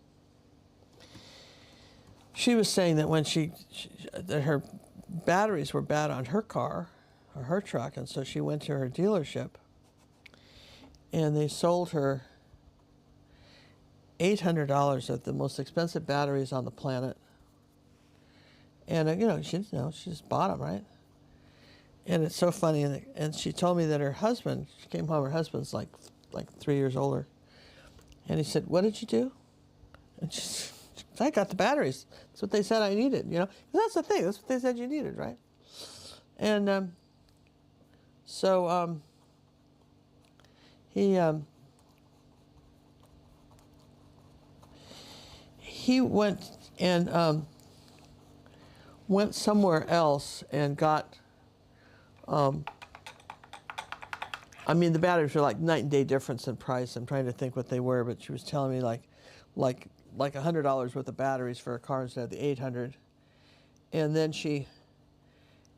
she was saying that when that her batteries were bad on her car, or her truck, and so she went to her dealership, and they sold her $800 of the most expensive batteries on the planet. And she just bought them, right? And it's so funny. And she told me that her husband, she came home, her husband's like 3 years older. And he said, "What did you do?" And she said, "I got the batteries. That's what they said I needed, you know." 'Cause that's the thing. That's what they said you needed, right? And he went and went somewhere else and got, the batteries were like night and day difference in price. I'm trying to think what they were, but she was telling me like $100 worth of batteries for a car instead of the 800. And then he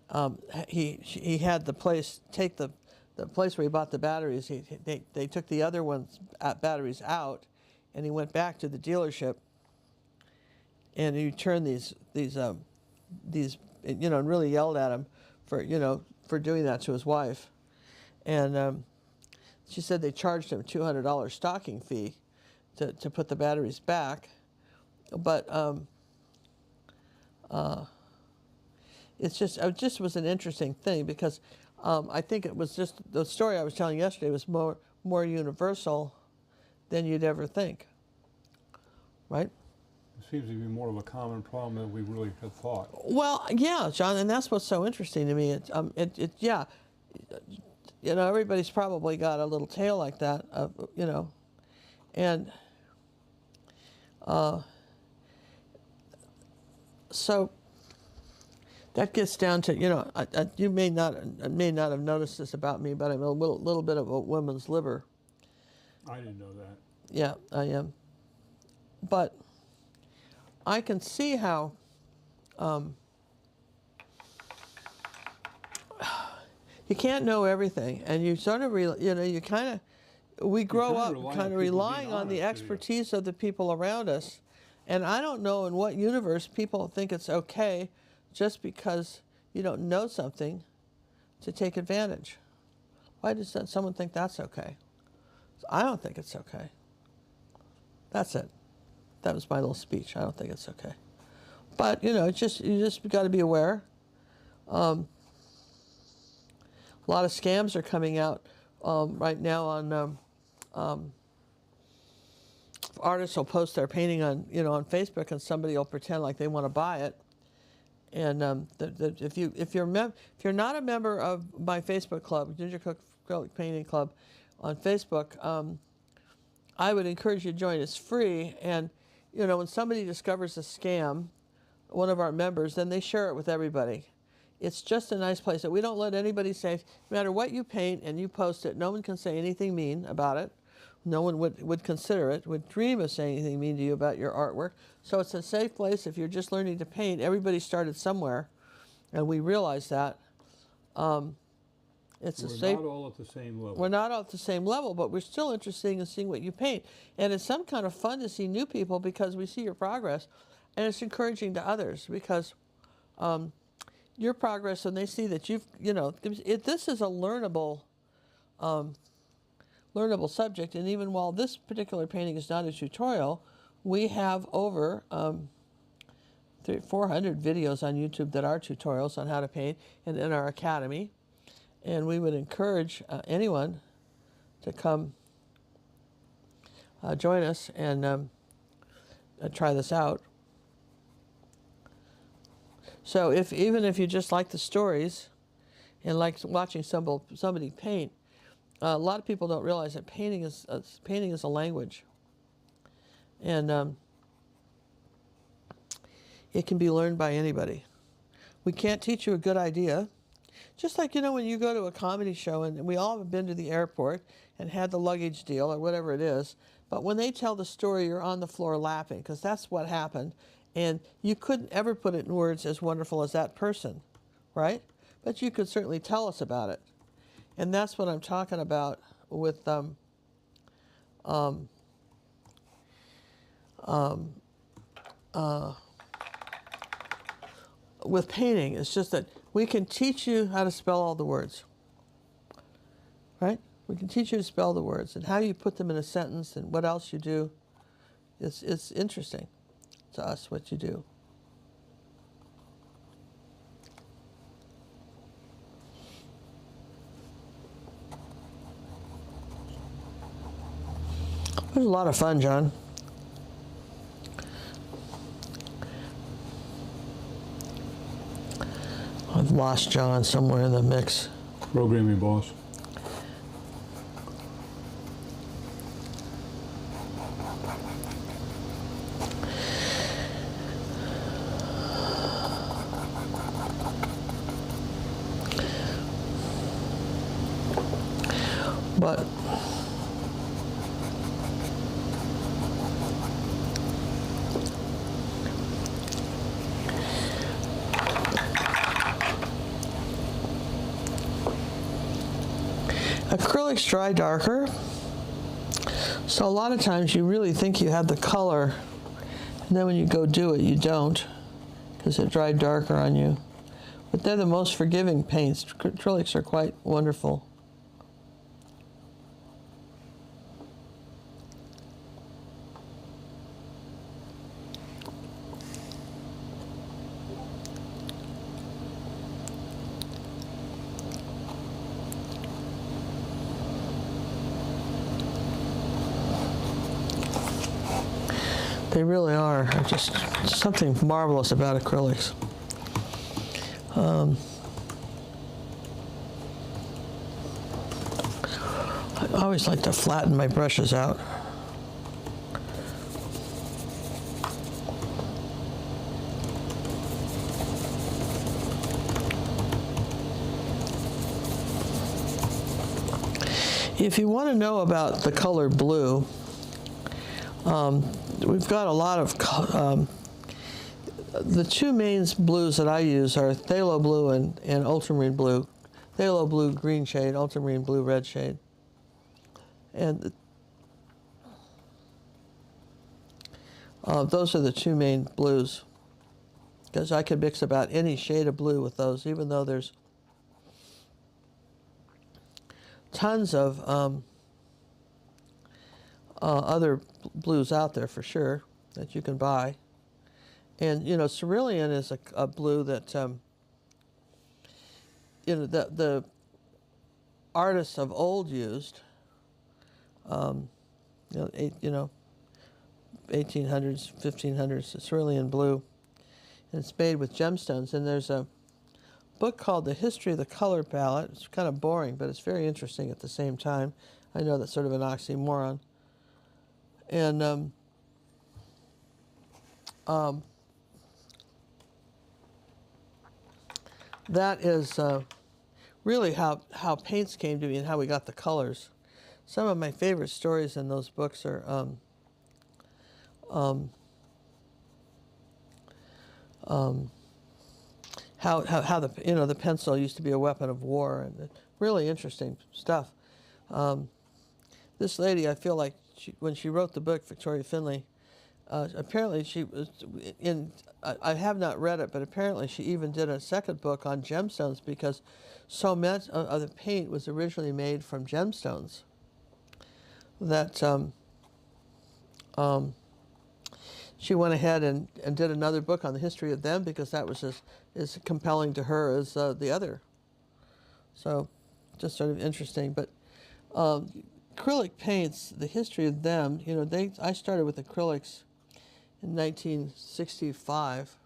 had the place take the place where he bought the batteries. They took the other ones batteries out, and he went back to the dealership, and he turned these and really yelled at him for doing that to his wife. And she said they charged him a $200 stocking fee to put the batteries back. But it just was an interesting thing because I think it was just the story I was telling yesterday was more universal than you'd ever think, right? It seems to be more of a common problem than we really had thought. Well, yeah, John, and that's what's so interesting to me. Everybody's probably got a little tale like that, and so that gets down to, you may not have noticed this about me, but I'm a little bit of a woman's liver. I didn't know that. Yeah, I am. But I can see how you can't know everything, and you sort of, we grow up kind of relying on the expertise of the people around us, and I don't know in what universe people think it's okay just because you don't know something to take advantage. Why does someone think that's okay? I don't think it's okay. That's it. That was my little speech. I don't think it's okay. But, you just got to be aware. A lot of scams are coming out right now on artists will post their painting on Facebook, and somebody will pretend like they want to buy it. And if you're not a member of my Facebook club, Gingercooklive Painting Club, on Facebook, I would encourage you to join. It's free, and when somebody discovers a scam, one of our members, then they share it with everybody. It's just a nice place that we don't let anybody say, no matter what you paint and you post it, no one can say anything mean about it. No one would consider it, would dream of saying anything mean to you about your artwork. So it's a safe place if you're just learning to paint. Everybody started somewhere, and we realize that. It's a We're safe. not all at the same level. We're not all at the same level, but we're still interested in seeing what you paint. And it's some kind of fun to see new people because we see your progress, and it's encouraging to others because your progress, when they see that you've, this is a learnable subject. And even while this particular painting is not a tutorial, we have over 400 videos on YouTube that are tutorials on how to paint, and in our academy. And we would encourage anyone to come join us and try this out. So even if you just like the stories and like watching somebody paint, a lot of people don't realize that painting is a language, and it can be learned by anybody. We can't teach you a good idea. Just like, when you go to a comedy show, and we all have been to the airport and had the luggage deal or whatever it is, but when they tell the story, you're on the floor laughing because that's what happened. And you couldn't ever put it in words as wonderful as that person, right? But you could certainly tell us about it. And that's what I'm talking about with painting. It's just that we can teach you how to spell all the words, right? We can teach you to spell the words and how you put them in a sentence and what else you do. It's interesting to us what you do. It was a lot of fun, John. I've lost John somewhere in the mix. Programming boss. But acrylics dry darker, so a lot of times you really think you have the color, and then when you go do it, you don't, because it dried darker on you. But they're the most forgiving paints. Acrylics are quite wonderful. They really are just something marvelous about acrylics. I always like to flatten my brushes out. If you want to know about the color blue, we've got a lot of, the two main blues that I use are phthalo blue and ultramarine blue. Phthalo blue green shade, ultramarine blue red shade. And those are the two main blues, because I could mix about any shade of blue with those, even though there's tons of other blues out there for sure that you can buy. And cerulean is a blue that the artists of old used. 1800s, 1500s, cerulean blue, and it's made with gemstones. And there's a book called The History of the Color Palette. It's kind of boring, but it's very interesting at the same time. I know that's sort of an oxymoron. And that is really how paints came to be and how we got the colors. Some of my favorite stories in those books are how the the pencil used to be a weapon of war, and really interesting stuff. This lady, I feel like when she wrote the book, Victoria Finlay, apparently she was in. I have not read it, but apparently she even did a second book on gemstones because so much of the paint was originally made from gemstones that she went ahead and did another book on the history of them because that was as compelling to her as the other. So just sort of interesting. But acrylic paints, the history of them, I started with acrylics in 1965.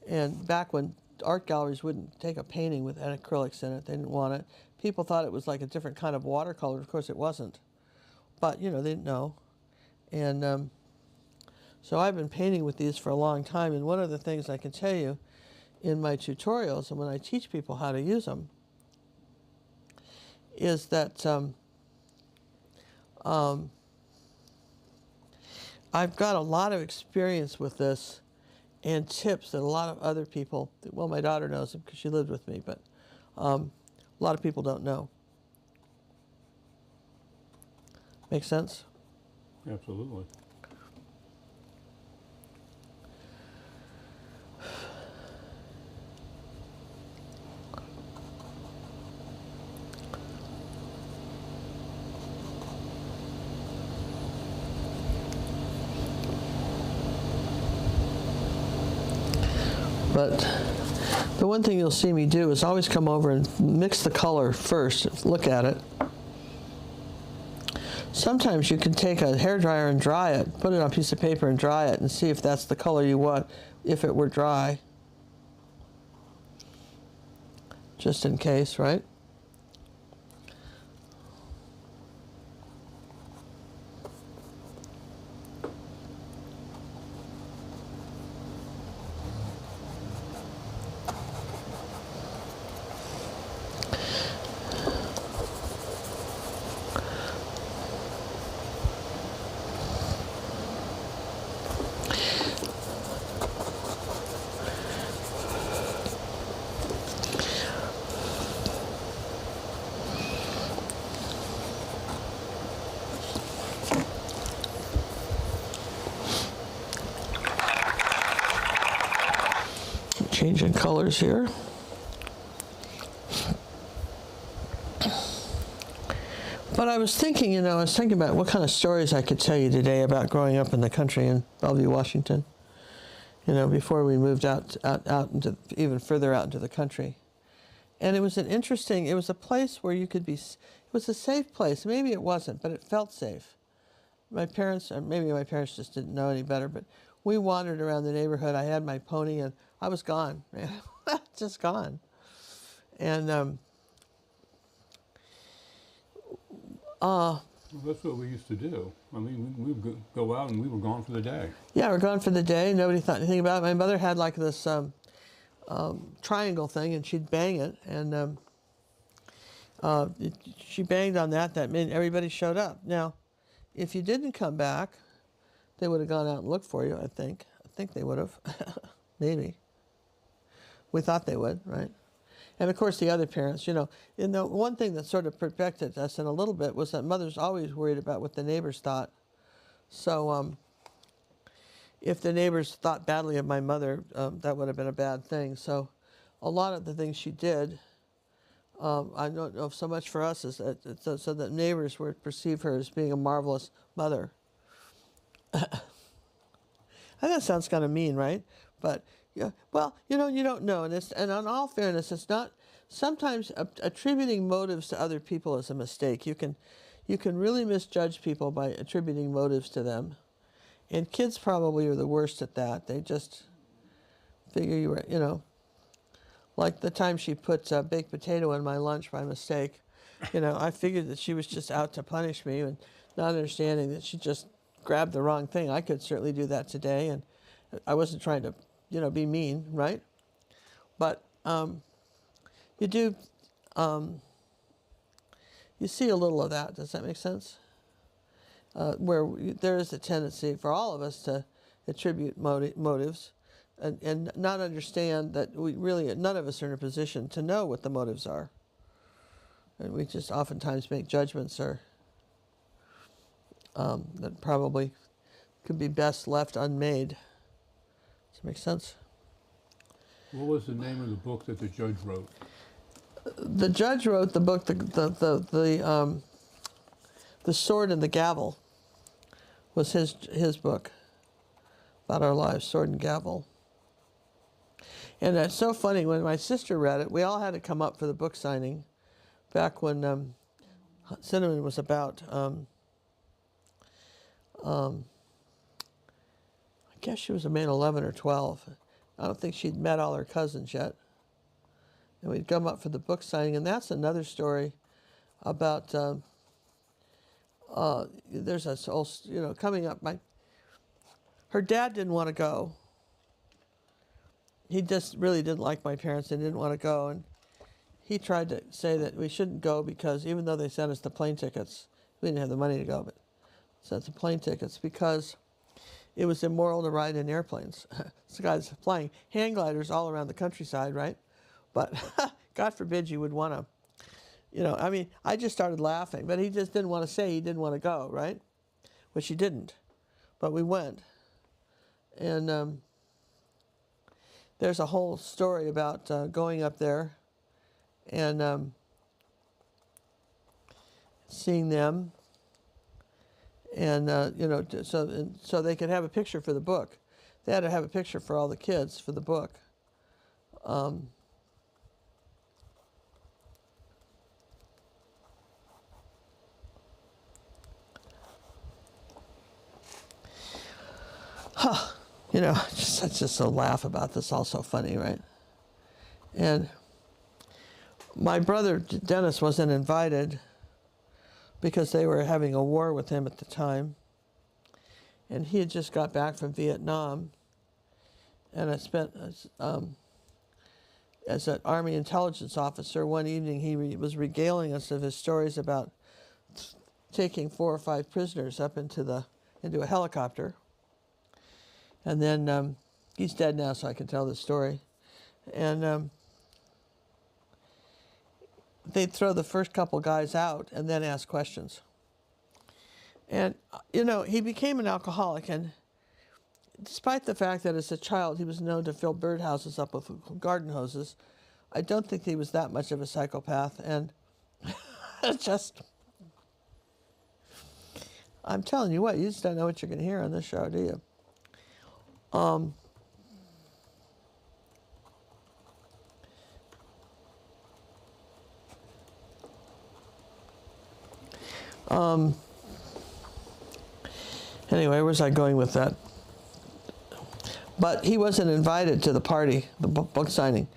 And back when art galleries wouldn't take a painting with acrylics in it, they didn't want it. People thought it was like a different kind of watercolor. Of course it wasn't. But, they didn't know. And so I've been painting with these for a long time. And one of the things I can tell you in my tutorials and when I teach people how to use them is that I've got a lot of experience with this and tips that a lot of other people, well, my daughter knows them because she lived with me, but a lot of people don't know. Make sense? Absolutely. But the one thing you'll see me do is always come over and mix the color first, look at it. Sometimes you can take a hairdryer and dry it, put it on a piece of paper and dry it and see if that's the color you want if it were dry. Just in case, right? Changing colors here. But I was thinking, about what kind of stories I could tell you today about growing up in the country in Bellevue, Washington. Before we moved out into even further out into the country. And it was a place where you could be, it was a safe place. Maybe it wasn't, but it felt safe. Maybe my parents just didn't know any better, but we wandered around the neighborhood. I had my pony and I was gone, man. Just gone. And well, that's what we used to do. I mean, we would go out and we were gone for the day. Yeah, we're gone for the day. Nobody thought anything about it. My mother had like this triangle thing, and she'd bang it, and she banged on that. That meant everybody showed up. Now, if you didn't come back, they would have gone out and looked for you, I think. I think they would have. Maybe. We thought they would, right? And of course, the other parents, and the one thing that sort of protected us in a little bit was that mother's always worried about what the neighbors thought. So if the neighbors thought badly of my mother, that would have been a bad thing. So a lot of the things she did, I don't know if so much for us, is that, so that neighbors would perceive her as being a marvelous mother. I think that sounds kind of mean, right? But yeah, well, you don't know, and on all fairness, it's not. Sometimes attributing motives to other people is a mistake. You can really misjudge people by attributing motives to them, and kids probably are the worst at that. They just figure you were, like the time she put baked potato in my lunch by mistake. I figured that she was just out to punish me, and not understanding that she just grabbed the wrong thing. I could certainly do that today, and I wasn't trying to, be mean, right? But you do, you see a little of that. Does that make sense? Where there is a tendency for all of us to attribute motives and not understand that we really, none of us are in a position to know what the motives are. And we just oftentimes make judgments that probably could be best left unmade. Does that make sense? What was the name of the book that the judge wrote? The judge wrote the book, The Sword and the Gavel was his book about our lives, Sword and Gavel. And it's so funny, when my sister read it, we all had to come up for the book signing back when Cinnamon was about, I guess she was a man 11 or 12. I don't think she'd met all her cousins yet. And we'd come up for the book signing, and that's another story about, there's a whole, coming up, her dad didn't want to go. He just really didn't like my parents and didn't want to go, and he tried to say that we shouldn't go because even though they sent us the plane tickets, we didn't have the money to go, but sent the plane tickets because it was immoral to ride in airplanes. This guy's flying hang gliders all around the countryside, right? But God forbid you would want to, I just started laughing, but he just didn't want to say he didn't want to go, right? Which he didn't, but we went. And there's a whole story about going up there and seeing them, and so they could have a picture for the book. They had to have a picture for all the kids for the book. I just so laugh about this. All so funny, right? And my brother Dennis wasn't invited because they were having a war with him at the time, and he had just got back from Vietnam. And I spent as an Army intelligence officer one evening. He was regaling us of his stories about taking 4 or 5 prisoners up into a helicopter. And then he's dead now, so I can tell this story. And they'd throw the first couple guys out and then ask questions. And, he became an alcoholic. And despite the fact that as a child he was known to fill birdhouses up with garden hoses, I don't think he was that much of a psychopath. And I'm telling you what, you just don't know what you're going to hear on this show, do you? Anyway, where's I going with that? But he wasn't invited to the party, the book signing.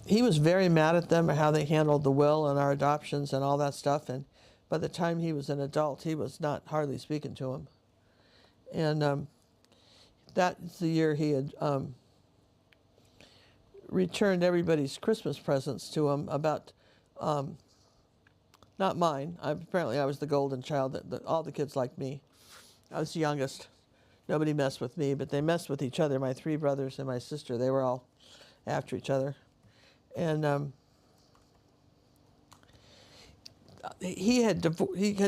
He was very mad at them and how they handled the will and our adoptions and all that stuff. And by the time he was an adult, he was not hardly speaking to him. And that's the year he had returned everybody's Christmas presents to him about, not mine. Apparently I was the golden child. All the kids liked me. I was the youngest. Nobody messed with me, but they messed with each other. My 3 brothers and my sister, they were all after each other. And he had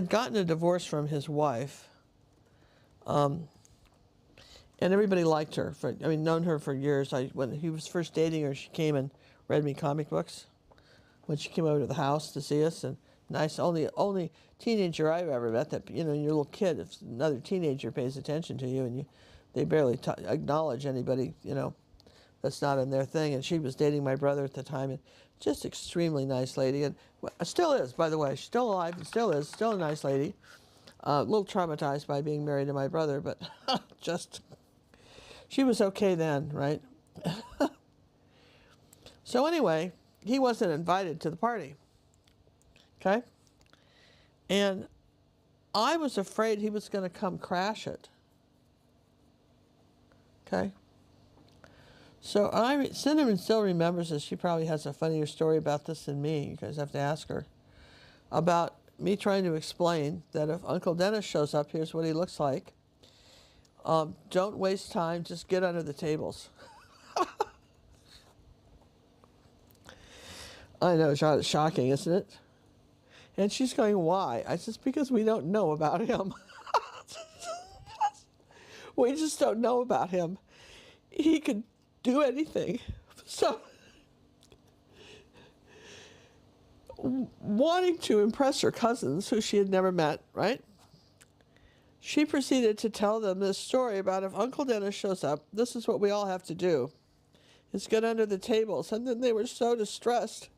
gotten a divorce from his wife. And everybody liked her. Known her for years. When he was first dating her, she came and read me comic books when she came over to the house to see us. And nice, only teenager I've ever met that, your little kid, if another teenager pays attention to you, and they barely acknowledge anybody, that's not in their thing. And she was dating my brother at the time, and just extremely nice lady. And still is, by the way. She's still alive and still is. Still a nice lady. A little traumatized by being married to my brother, but she was okay then, right? So anyway, he wasn't invited to the party. Okay? And I was afraid he was going to come crash it. Okay? So Cinnamon still remembers this. She probably has a funnier story about this than me. You guys have to ask her. About me trying to explain that if Uncle Dennis shows up, here's what he looks like. Don't waste time. Just get under the tables. I know, it's shocking, isn't it? And she's going, why? I said, because we don't know about him. We just don't know about him. He could do anything. So, wanting to impress her cousins, who she had never met, right? She proceeded to tell them this story about if Uncle Dennis shows up, this is what we all have to do, is get under the tables. And then they were so distressed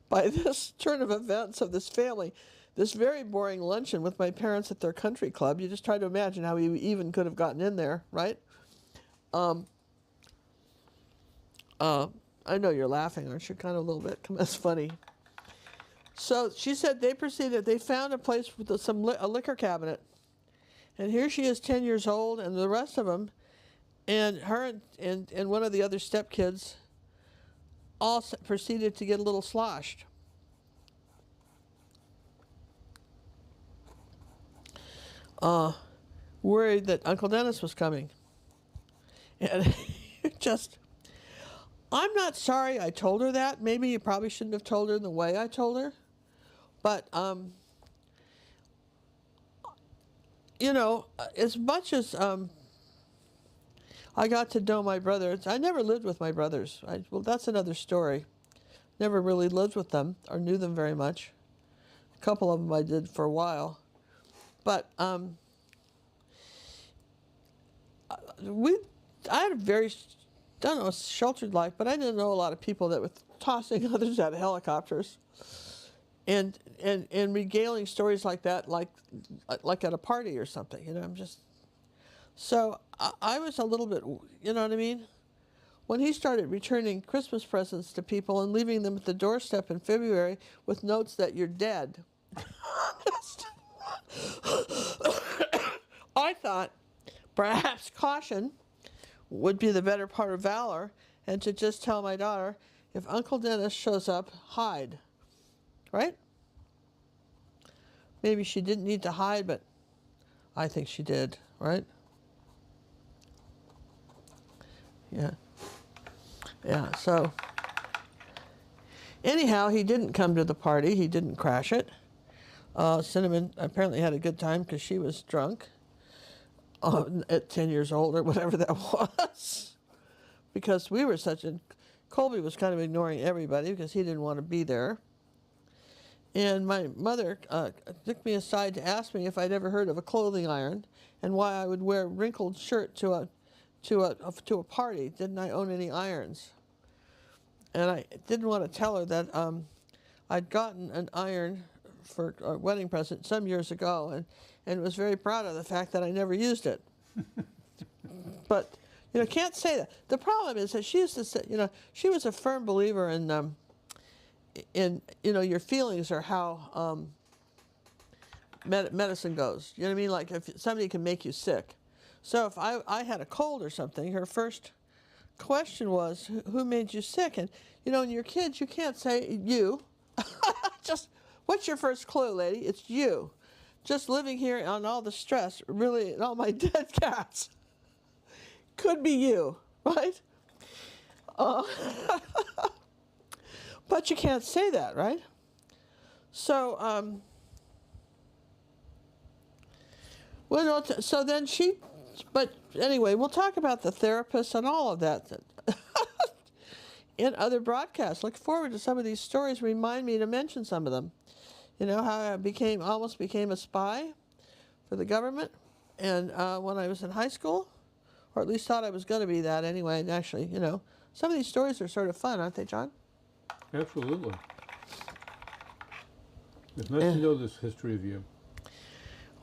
by this turn of events of this family, this very boring luncheon with my parents at their country club. You just try to imagine how we even could have gotten in there, right? I know you're laughing, aren't you? Kind of a little bit. That's funny. So she said they found a place with a liquor cabinet. And here she is, 10 years old, and the rest of them, and her and one of the other stepkids all proceeded to get a little sloshed. Worried that Uncle Dennis was coming. And I'm not sorry I told her that. Maybe you probably shouldn't have told her in the way I told her. But, you know, as much as I got to know my brothers, I never lived with my brothers. Well, that's another story. Never really lived with them or knew them very much. A couple of them I did for a while. But I had a very, don't know, sheltered life, but I didn't know a lot of people that were tossing others out of helicopters and regaling stories like that, like at a party or something, you know. So I was a little bit, you know what I mean? When he started returning Christmas presents to people and leaving them at the doorstep in February with notes that you're dead, I thought perhaps caution would be the better part of valor, and to just tell my daughter, if Uncle Dennis shows up, hide. Right? Maybe she didn't need to hide, but I think she did, right? Yeah. Yeah, so anyhow, he didn't come to the party. He didn't crash it. Cinnamon apparently had a good time because she was drunk at 10 years old or whatever that was. Because we were Colby was kind of ignoring everybody because he didn't want to be there. And my mother took me aside to ask me if I'd ever heard of a clothing iron and why I would wear a wrinkled shirt to a party. Didn't I own any irons? And I didn't want to tell her that I'd gotten an iron for a wedding present some years ago, and was very proud of the fact that I never used it. But, you know, can't say that. The problem is that she used to say, you know, she was a firm believer in you know, your feelings are how medicine goes. You know what I mean? Like if somebody can make you sick. So if I had a cold or something, her first question was, who made you sick? And, you know, when you're kids, you can't say you. Just, what's your first clue, lady? It's you. Just living here on all the stress, really, and all my dead cats. Could be you, right? But you can't say that, right? So, well, so then but anyway, we'll talk about the therapist and all of that in other broadcasts. Look forward to some of these stories. Remind me to mention some of them. You know, how I almost became a spy for the government, and when I was in high school, or at least thought I was going to be that anyway. And actually, you know, some of these stories are sort of fun, aren't they, John? Absolutely. It's nice to know this history of you.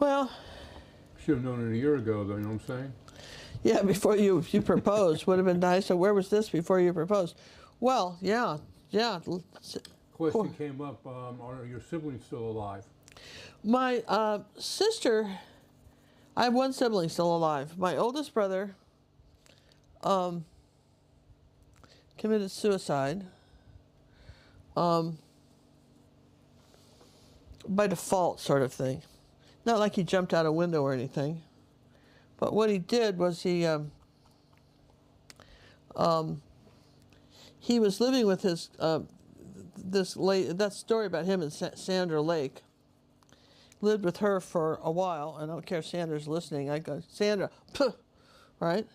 Well, should have known it a year ago, though, you know what I'm saying? Yeah, before you proposed. Would have been nice. So where was this before you proposed? Well, yeah. Question came up, are your siblings still alive? My sister, I have one sibling still alive. My oldest brother committed suicide. By default sort of thing. Not like he jumped out a window or anything. But what he did was he was living with his this lady. That story about him and Sandra Lake. Lived with her for a while. I don't care if Sandra's listening. I go, Sandra, right?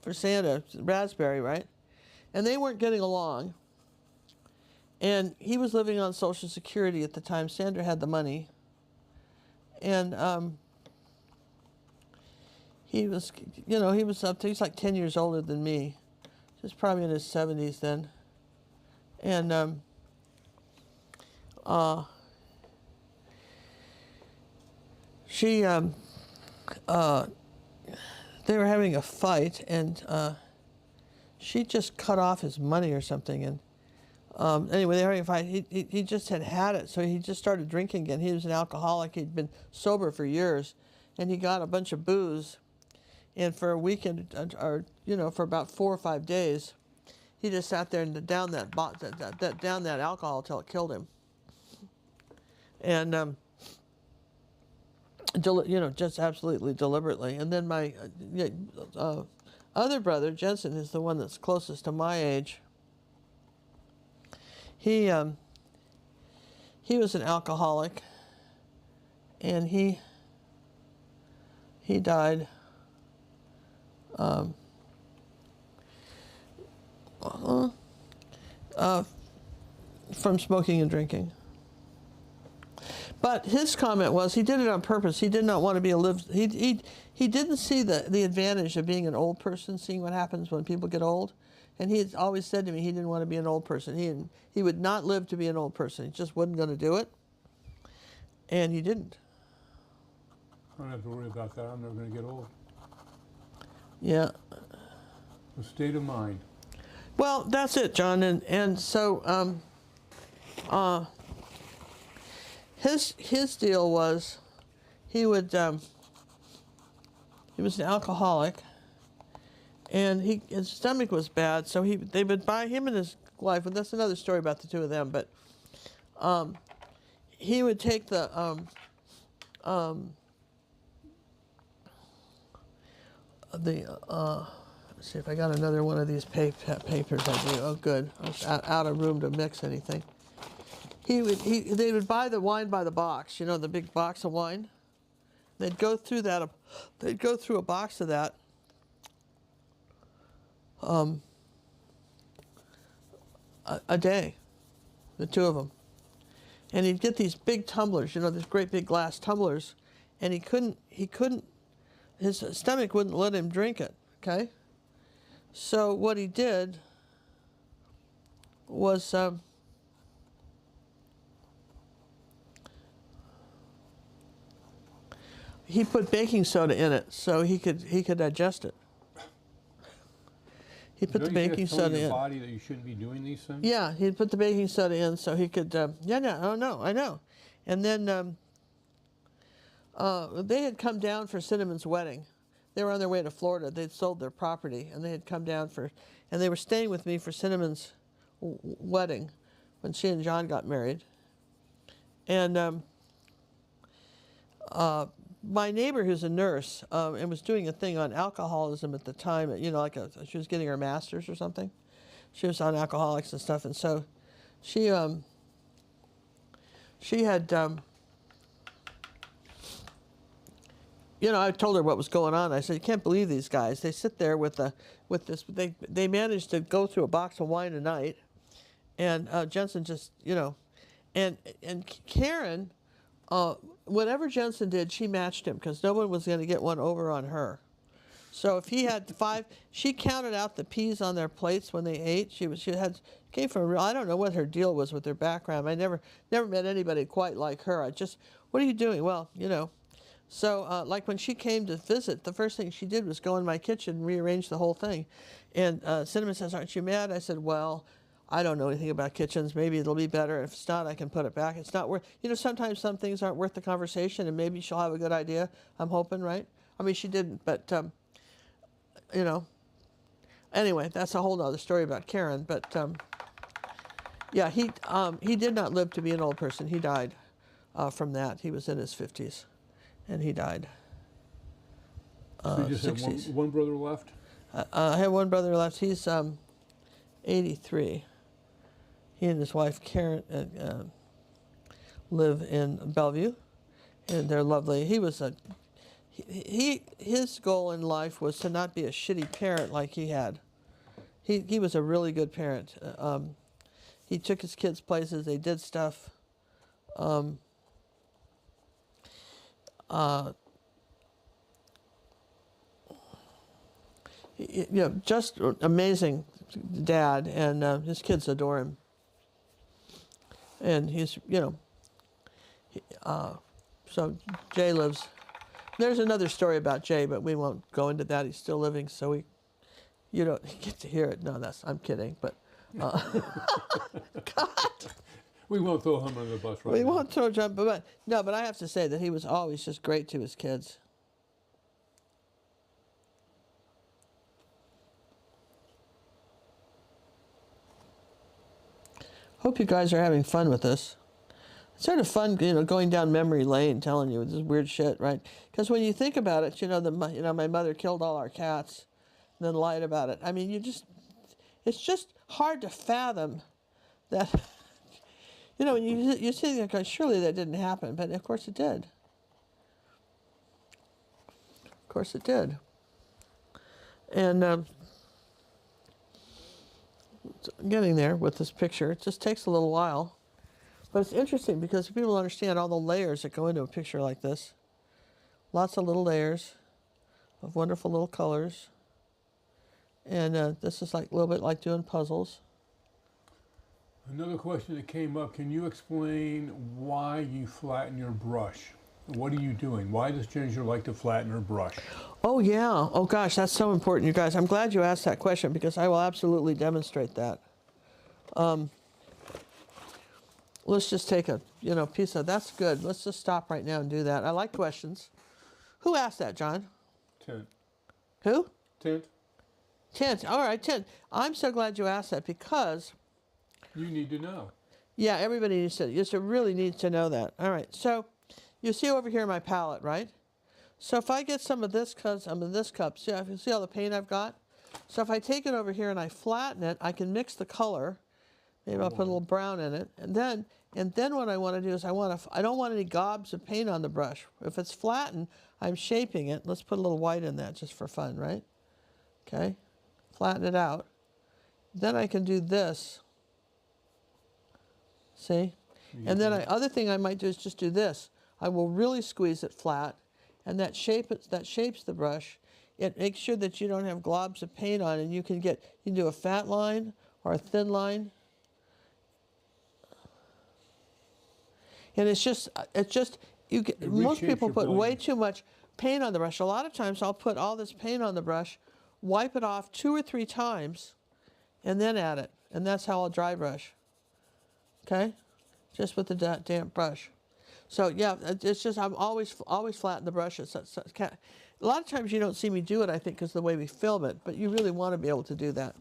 For Sandra, raspberry, right? And they weren't getting along. And he was living on Social Security at the time. Sandra had the money. And he was, you know, he was up to, he's like 10 years older than me. He was probably in his 70s then. And she, they were having a fight, and she just cut off his money or something. And anyway, they were having a fight. He just had it, so he just started drinking again. He was an alcoholic. He'd been sober for years, and he got a bunch of booze. And for a weekend, or you know, for about 4 or 5 days, he just sat there and down that alcohol until it killed him. And you know, just absolutely deliberately. And then my other brother, Jensen, is the one that's closest to my age. He was an alcoholic, and he died from smoking and drinking. But his comment was he did it on purpose. He did not want to be he didn't see the advantage of being an old person, seeing what happens when people get old. And he had always said to me he didn't want to be an old person. He would not live to be an old person. He just wasn't going to do it. And he didn't. I don't have to worry about that. I'm never going to get old. Yeah. The state of mind. Well, that's it, John. And so his deal was he was an alcoholic, and his stomach was bad, so they would buy him and his wife, and that's another story about the two of them, but he would take the let's see if I got another one of these papers I do. Oh, good. I was out of room to mix anything. They would buy the wine by the box, you know, the big box of wine. They'd go through that. They'd go through a box of that. A day, the two of them. And he'd get these big tumblers, you know, these great big glass tumblers, and he couldn't, his stomach wouldn't let him drink it, okay? So what he did was, he put baking soda in it so he could digest it. He put the baking soda in. Don't you your body that you shouldn't be doing these things? Yeah, he'd put the baking soda in so he could. I know. And then they had come down for Cinnamon's wedding. They were on their way to Florida. They'd sold their property, and they had come down and they were staying with me for Cinnamon's wedding when she and John got married. And my neighbor, who's a nurse, and was doing a thing on alcoholism at the time, you know, like she was getting her master's or something. She was on alcoholics and stuff, and so she had, you know, I told her what was going on. I said, you can't believe these guys. They sit there with this, they managed to go through a box of wine a night, and Jensen just, you know, and Karen, whatever Jensen did, she matched him because no one was going to get one over on her. So if he had 5, she counted out the peas on their plates when they ate. She came from a real, I don't know what her deal was with her background. I never met anybody quite like her. What are you doing? Well, you know. So like when she came to visit, the first thing she did was go in my kitchen and rearrange the whole thing. And Cinnamon says, aren't you mad? I said, well, I don't know anything about kitchens. Maybe it'll be better. If it's not, I can put it back. It's not worth, you know, sometimes some things aren't worth the conversation, and maybe she'll have a good idea. I'm hoping, right? I mean, she didn't, but, you know. Anyway, that's a whole other story about Karen. But, yeah, he did not live to be an old person. He died from that. He was in his 50s, and he died. So you just 60s. have one brother left? I have one brother left. He's 83. He and his wife Karen live in Bellevue, and they're lovely. His goal in life was to not be a shitty parent like he had. He was a really good parent. He took his kids places. They did stuff. Just amazing dad, and his kids adore him. And he's, so Jay lives. There's another story about Jay, but we won't go into that. He's still living, so you don't get to hear it. No, I'm kidding, but God. We won't throw him under the bus right now. We won't throw John, but I have to say that he was always just great to his kids. Hope you guys are having fun with this. It's sort of fun, going down memory lane, telling you this weird shit, right? Because when you think about it, my mother killed all our cats, and then lied about it. I mean, it's just hard to fathom that. You think, okay, surely that didn't happen, but of course it did. Of course it did. And getting there with this picture, it just takes a little while. But it's interesting because people understand all the layers that go into a picture like this. Lots of little layers of wonderful little colors. And this is like a little bit like doing puzzles. Another question that came up, can you explain why you flatten your brush? What are you doing? Why does Ginger like to flatten her brush? Oh, yeah. Oh, gosh, that's so important, you guys. I'm glad you asked that question because I will absolutely demonstrate that. Let's just take a, piece of, that's good. Let's just stop right now and do that. I like questions. Who asked that, John? Tint. Who? Tint. Tint. All right, Tint. I'm so glad you asked that because... You need to know. Yeah, everybody needs to really need to know that. All right, so you see over here my palette, right? So if I get some of this cup, see all the paint I've got? So if I take it over here and I flatten it, I can mix the color. Maybe I'll put a little brown in it. And then what I want to do is I don't want any gobs of paint on the brush. If it's flattened, I'm shaping it. Let's put a little white in that just for fun, right? Okay, flatten it out. Then I can do this. See? And then other thing I might do is just do this. I will really squeeze it flat, and that shapes the brush. It makes sure that you don't have globs of paint on, and you can do a fat line or a thin line. And most people put way too much paint on the brush. A lot of times I'll put all this paint on the brush, wipe it off 2 or 3 times, and then add it. And that's how I'll dry brush. Okay? Just with the damp brush. So yeah, it's just I'm always flatten the brush. A lot of times you don't see me do it, I think, because of the way we film it, but you really want to be able to do that.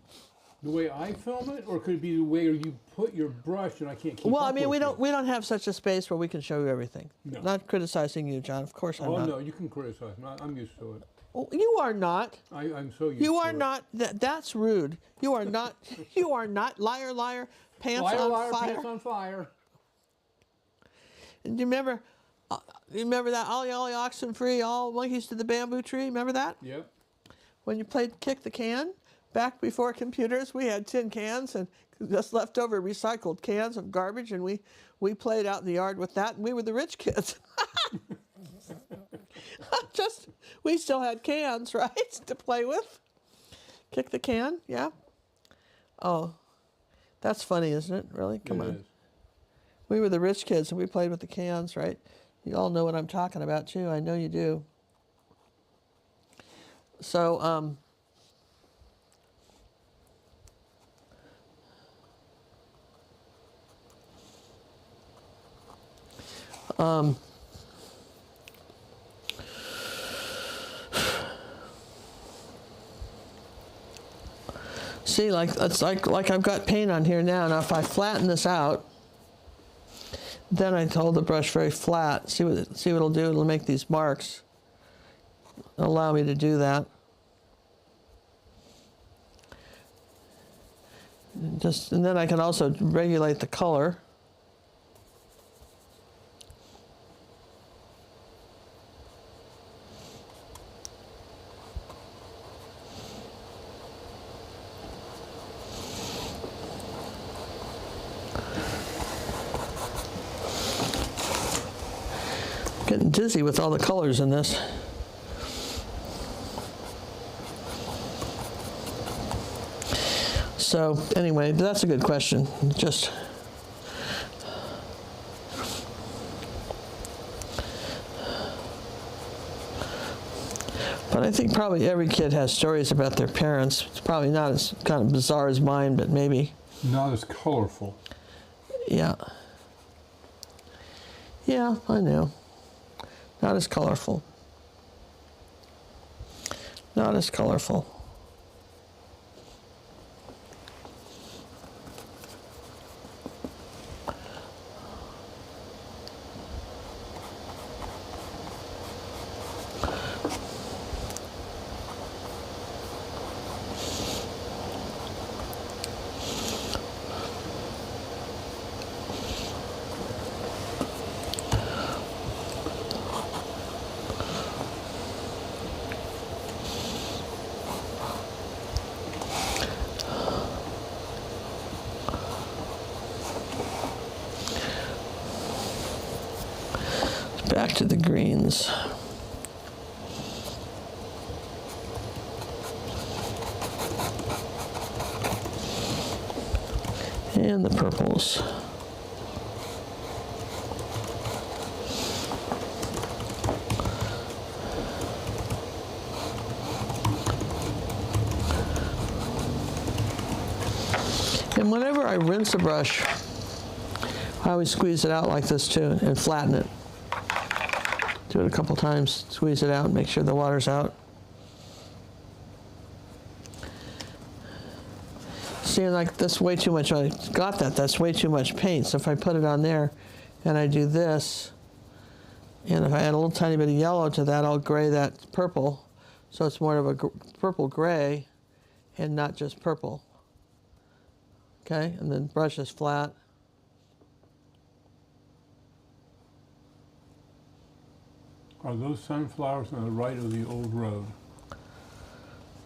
The way I film it, or could it be the way you put your brush and I can't keep Well, up I mean, with we don't have such a space where we can show you everything. No. Not criticizing you, John. Of course I'm not. Oh no, you can criticize me. I'm used to it. Oh, you are not. I'm so used to it. You are not. That's rude. You are not. You are not. Liar, liar. Pants liar, on liar, fire. pants on fire. And do you remember that ollie ollie oxen free, all monkeys to the bamboo tree? Remember that? Yep. When you played kick the can, back before computers, we had tin cans and just leftover recycled cans of garbage, and we played out in the yard with that, and we were the rich kids. We still had cans, right, to play with. Kick the can, yeah. Oh, that's funny, isn't it? Really? Come on. Is. We were the rich kids, and we played with the cans, right? You all know what I'm talking about, too. I know you do. So, see, it's like I've got paint on here now. Now, if I flatten this out, then I hold the brush very flat. See what it'll do? It'll make these marks. allow me to do that. And then I can also regulate the color. Getting dizzy with all the colors in this. So anyway, that's a good question. But I think probably every kid has stories about their parents. It's probably not as kind of bizarre as mine, but maybe. Not as colorful. Yeah. Yeah, I know. Not as colorful. Not as colorful. Back to the greens. And the purples. And whenever I rinse a brush, I always squeeze it out like this too and flatten it. Do it a couple times, squeeze it out, and make sure the water's out. See, like that's way too much. I got that. That's way too much paint. So if I put it on there, and I do this, and if I add a little tiny bit of yellow to that, I'll gray that purple, so it's more of a purple gray, and not just purple. Okay, and then brush is flat. Are those sunflowers on the right of the old road?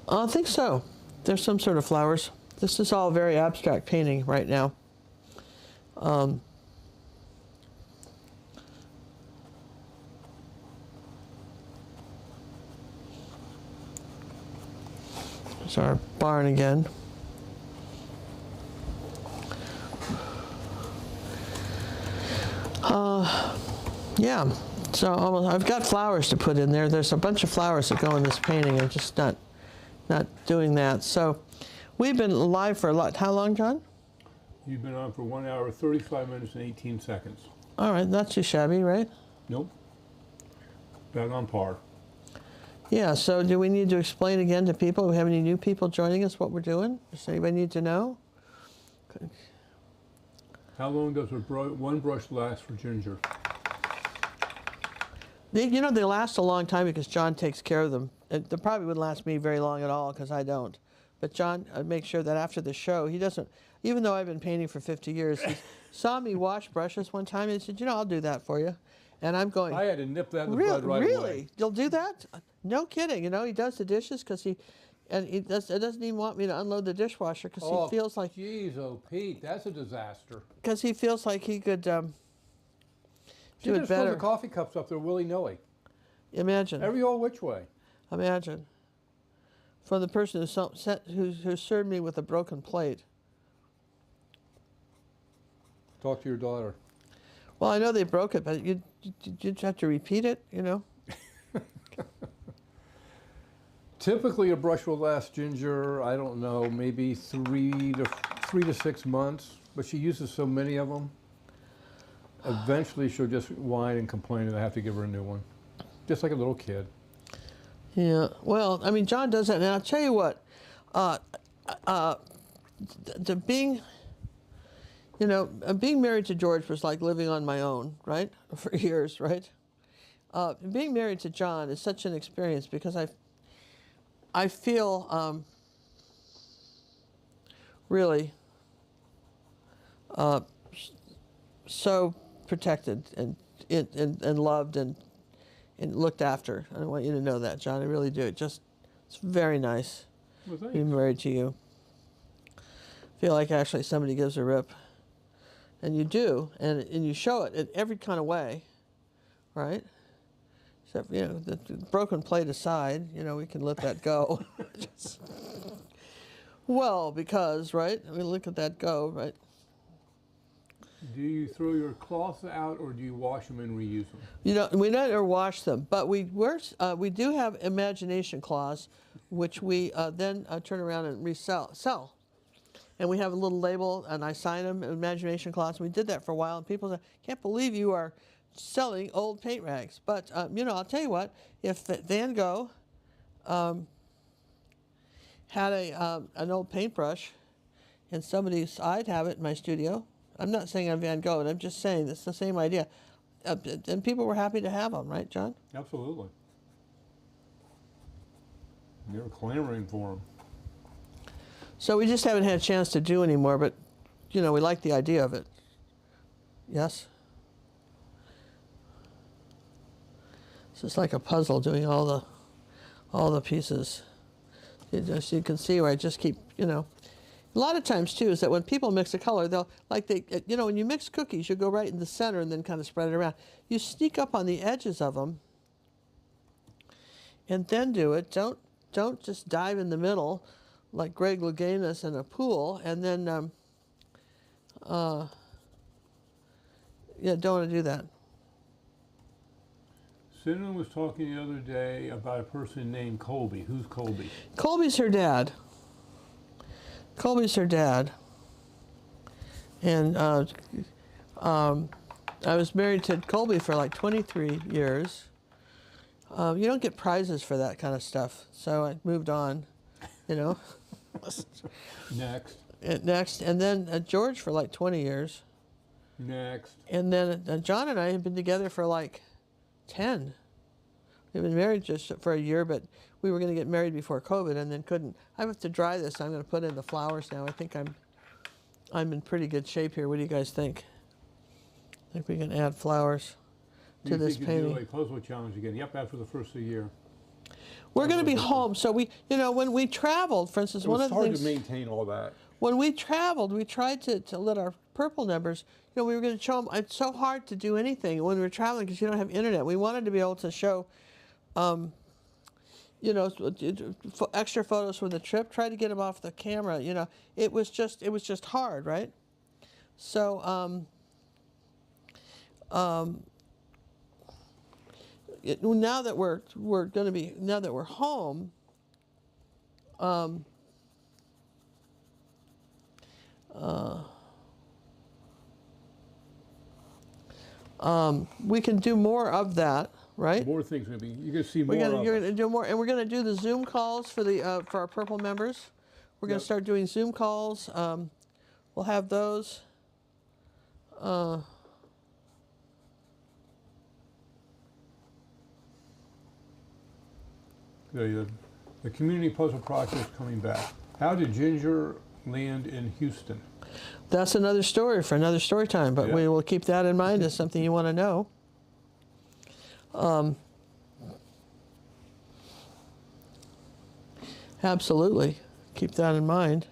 I think so. There's some sort of flowers. This is all very abstract painting right now. There's our barn again. Yeah. So I've got flowers to put in there. There's a bunch of flowers that go in this painting. I'm just not doing that. So we've been live for how long, John? You've been on for 1 hour, 35 minutes, and 18 seconds. All right, not too shabby, right? Nope. Back on par. Yeah, so do we need to explain again to people? Do we have any new people joining us what we're doing? Does anybody need to know? How long does one brush last for ginger? You know, they last a long time because John takes care of them. They probably wouldn't last me very long at all because I don't. But John makes sure that after the show, he doesn't, even though I've been painting for 50 years, he saw me wash brushes one time and he said, you know, I'll do that for you. And I'm going, I had to nip that in the bud right away. Really? You'll do that? No kidding. You know, he does the dishes because it doesn't even want me to unload the dishwasher because he feels like. Jeez, oh Pete, that's a disaster. Because he feels like he could do it just better. throw the coffee cups up there willy-nilly. Imagine. Every old which way. Imagine. From the person who served me with a broken plate. Talk to your daughter. Well, I know they broke it, but you'd have to repeat it, you know? Typically, a brush will last ginger, I don't know, maybe 3 to 6 months, but she uses so many of them. Eventually, she'll just whine and complain that I have to give her a new one. Just like a little kid. Yeah, well, I mean, John does that. And I'll tell you what, being married to George was like living on my own, right? For years, right? being married to John is such an experience because I feel really so protected and loved and looked after. I want you to know that, John. I really do. It's very nice being married to you. I feel like actually somebody gives a rip. And you do, and you show it in every kind of way, right? Except, you know, the broken plate aside, you know, we can let that go. Well, because, right? I mean, look at that go, right? Do you throw your cloths out, or do you wash them and reuse them? You know, we never wash them, but we do have imagination cloths, which we then turn around and sell. And we have a little label, and I sign them, imagination cloths. We did that for a while, and people say, "Can't believe you are selling old paint rags." But you know, I'll tell you what: if Van Gogh had an old paintbrush, and I'd have it in my studio. I'm not saying I'm Van Gogh, and I'm just saying it's the same idea. And people were happy to have them, right, John? Absolutely. They were clamoring for them. So we just haven't had a chance to do any more, but, you know, we like the idea of it. Yes? It's just like a puzzle doing all the pieces. You can see where I just keep, you know. A lot of times, too, is that when people mix a color, you know, when you mix cookies, you go right in the center and then kind of spread it around. You sneak up on the edges of them and then do it. Don't just dive in the middle like Greg Louganis in a pool, and then, yeah, don't want to do that. Cinnamon was talking the other day about a person named Colby. Who's Colby? Colby's her dad. Colby's her dad. And I was married to Colby for like 23 years. You don't get prizes for that kind of stuff, so I moved on, you know. Next. And then George for like 20 years. Next. And then John and I have been together for like 10. We've been married just for a year, but we were going to get married before COVID and then couldn't. I have to dry this. I'm going to put in the flowers now. I think I'm in pretty good shape here. What do you guys think? I think we can add flowers to this painting. You do a puzzle challenge again? Yep, after the first of the year. We're going to be home, so you know, when we traveled, for instance, one of the things. It's hard to maintain all that. When we traveled, we tried to let our purple numbers, you know, we were going to show them. It's so hard to do anything when we're traveling because you don't have internet. We wanted to be able to show, you know, extra photos from the trip. Try to get them off the camera. You know, it was just hard, right? So now that we're home, we can do more of that, right? More things maybe. You're going to see more. You're going to do more, and we're going to do the Zoom calls for our purple members. We're going to start doing Zoom calls. We'll have those. The community puzzle project is coming back. How did Ginger land in Houston? That's another story for another story time, but we will keep that in mind as something you want to know. Absolutely. Keep that in mind.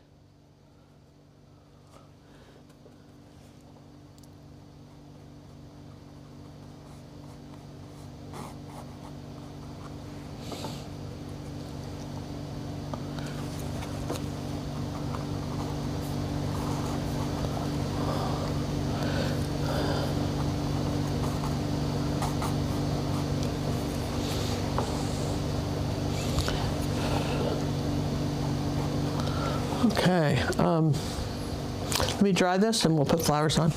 Okay, let me dry this and we'll put flowers on.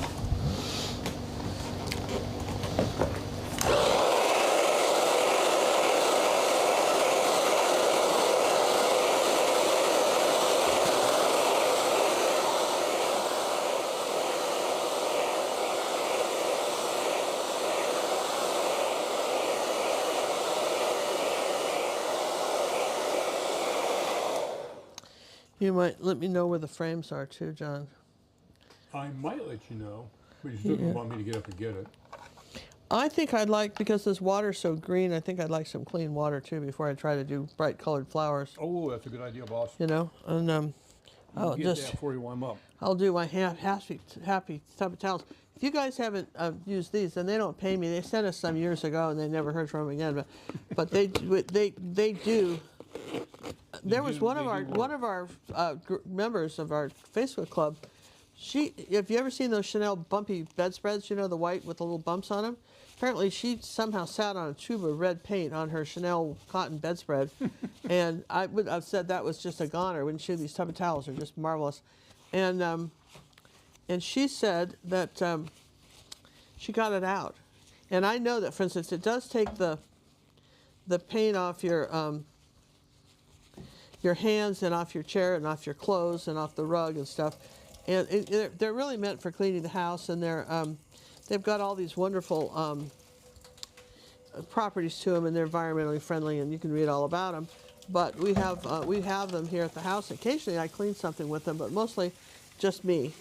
You might let me know where the frames are too, John. I might let you know, but you still don't want me to get up and get it. I think I'd like, because this water's so green, I think I'd like some clean water too before I try to do bright colored flowers. Oh, that's a good idea, boss. You know, and I'll Get just that before you warm up. I'll do my happy tub of towels. If you guys haven't used these, and they don't pay me, they sent us some years ago, and they never heard from them again. But they do. There was one of our members of our Facebook club. Have you ever seen those Chanel bumpy bedspreads? You know, the white with the little bumps on them. Apparently, she somehow sat on a tube of red paint on her Chanel cotton bedspread, and I would have said that was just a goner. Wouldn't you? These tub of towels are just marvelous, and she said that she got it out, and I know that, for instance, it does take the paint off your hands and off your chair and off your clothes and off the rug and stuff, and they're really meant for cleaning the house, and they've got all these wonderful properties to them, and they're environmentally friendly, and you can read all about them. But we have them here at the house. Occasionally I clean something with them, but mostly just me.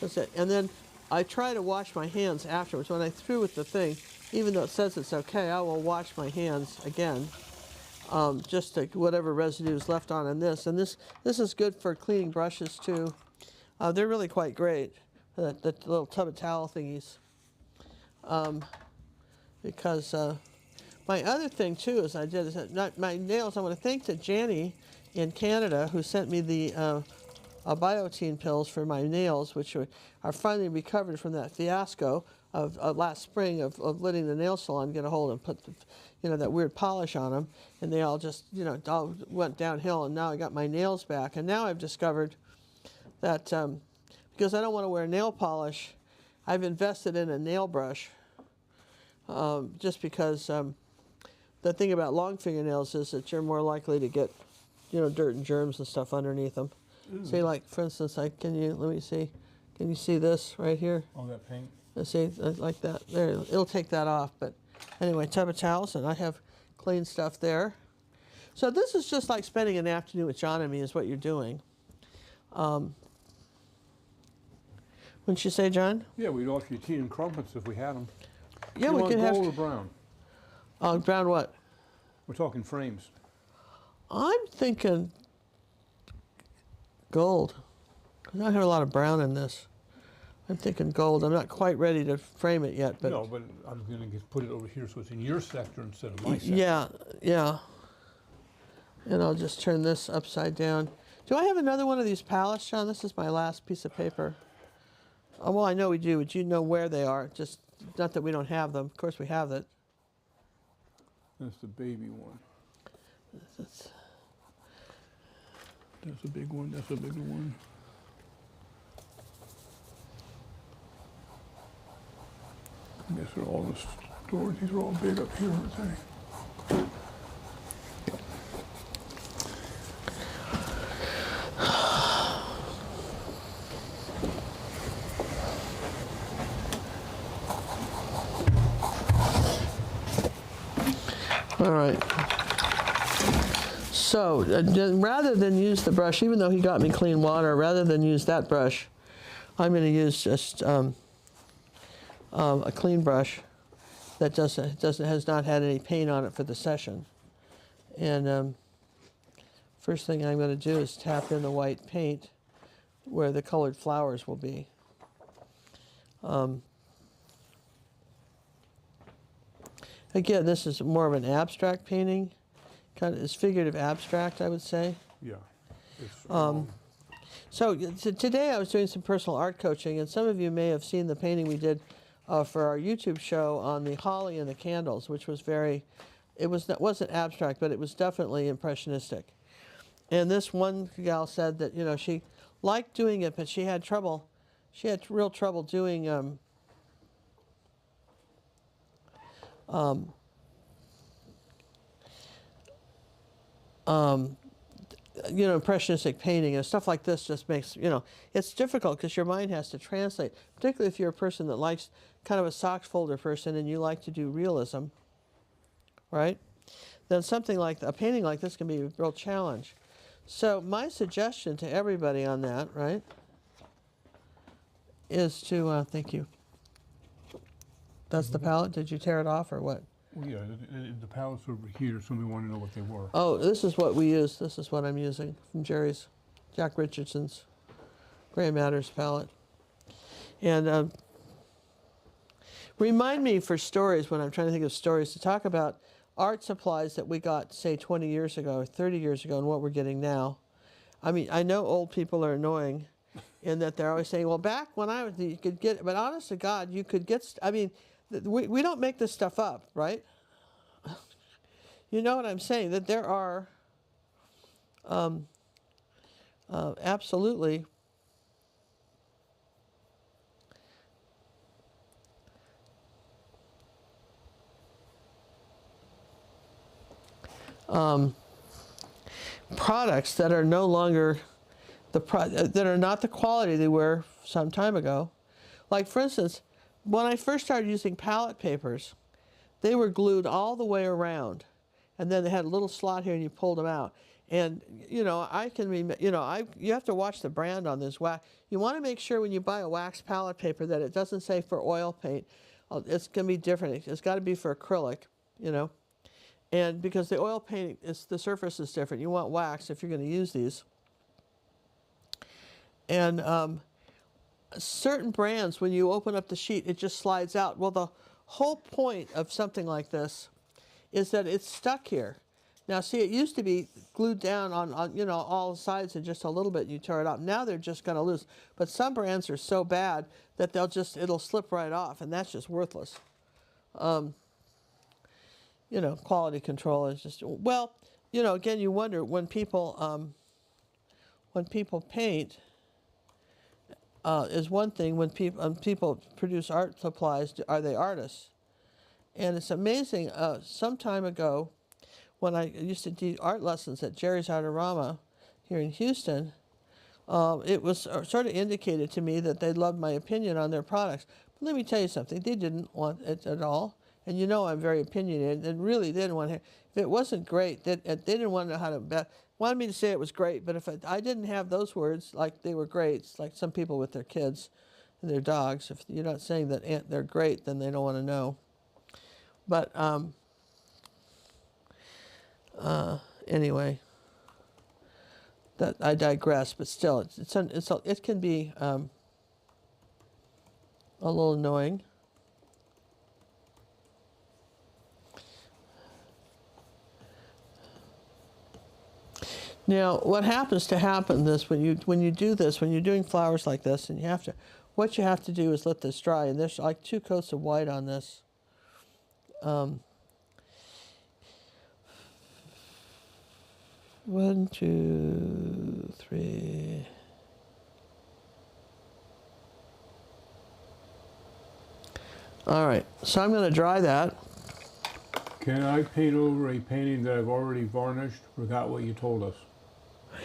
That's it. And then I try to wash my hands afterwards. When I threw with the thing, even though it says it's okay, I will wash my hands again, just to whatever residue is left on in this. And this is good for cleaning brushes too. They're really quite great, the little tub of towel thingies. Because my other thing too is not my nails. I want to thank to Janny in Canada, who sent me the biotine pills for my nails, which are finally recovered from that fiasco of last spring of letting the nail salon get a hold and put that weird polish on them, and they all just all went downhill. And now I got my nails back, and now I've discovered that because I don't want to wear nail polish, I've invested in a nail brush. Just because the thing about long fingernails is that you're more likely to get, dirt and germs and stuff underneath them. See, like for instance, let me see. Can you see this right here? Oh, that paint. See, like that. There, it'll take that off. But anyway, tub of towels, and I have clean stuff there. So this is just like spending an afternoon with John and me is what you're doing. Wouldn't you say, John? Yeah, we'd offer you tea and crumpets if we had them. Yeah, you we want could have. gold or brown? Brown what? We're talking frames. I'm thinking gold. 'Cause I have a lot of brown in this. I'm thinking gold. I'm not quite ready to frame it yet, but No, but I'm going to put it over here so it's in your sector instead of my sector. Yeah. And I'll just turn this upside down. Do I have another one of these palettes, John? This is my last piece of paper. Oh, well, I know we do, but you know where they are. Just not that we don't have them. Of course, we have it. That's the baby one. That's a big one. That's a bigger one. I guess they're all the stores. These are all big up here, aren't they? all right. So rather than use the brush, even though he got me clean water, rather than use that brush, I'm going to use just a clean brush that has not had any paint on it for the session. And first thing I'm going to do is tap in the white paint where the colored flowers will be. Again, this is more of an abstract painting. It's figurative abstract, I would say. Yeah. So today I was doing some personal art coaching, and some of you may have seen the painting we did for our YouTube show on the holly and the candles, which was wasn't abstract, but it was definitely impressionistic. And this one gal said that she liked doing it, but she had real trouble doing impressionistic painting and stuff like this. Just makes it's difficult because your mind has to translate, particularly if you're a person that likes kind of a sock folder person and you like to do realism, right? Then something like a painting like this can be a real challenge. So my suggestion to everybody on that, right, is to, thank you. That's the palette? Did you tear it off or what? Well, yeah, the palettes over here, somebody wanted to know what they were. Oh, this is what we use. This is what I'm using from Jack Richardson's Gray Matters palette. And remind me for stories, when I'm trying to think of stories, to talk about art supplies that we got, say, 20 years ago or 30 years ago and what we're getting now. I mean, I know old people are annoying in that they're always saying, well, back when I was, you could get, but honest to God, you could get, I mean, we don't make this stuff up, right? You know what I'm saying? That there are absolutely products that are no longer that are not the quality they were some time ago. Like, for instance, when I first started using palette papers, they were glued all the way around, and then they had a little slot here, and you pulled them out. And you know, you have to watch the brand on this wax. You want to make sure when you buy a wax palette paper that it doesn't say for oil paint. It's going to be different. It's got to be for acrylic, you know. And because the oil paint, the surface is different. You want wax if you're going to use these. And certain brands, when you open up the sheet, it just slides out. Well, the whole point of something like this is that it's stuck here. Now, see, it used to be glued down on you know, all sides and just a little bit, and you tear it off. Now they're just going to loose. But some brands are so bad that it'll slip right off, and that's just worthless. You know, quality control is just, well, you know, again, you wonder when people paint is one thing. When people produce art supplies, are they artists? And it's amazing. Some time ago, when I used to do art lessons at Jerry's Artorama here in Houston, it was sort of indicated to me that they loved my opinion on their products. But let me tell you something, they didn't want it at all. And you know I'm very opinionated, and really they didn't want to, if it wasn't great, they didn't want to know how to, wanted me to say it was great, but if I didn't have those words, like they were great, it's like some people with their kids and their dogs, if you're not saying that they're great, then they don't want to know. But anyway, that I digress. But still, it can be a little annoying. Now, what happens to happen this when you do this, when you're doing flowers like this, and what you have to do is let this dry. And there's like 2 coats of white on this. 1, 2, 3. All right, so I'm going to dry that. Can I paint over a painting that I've already varnished? Forgot what you told us.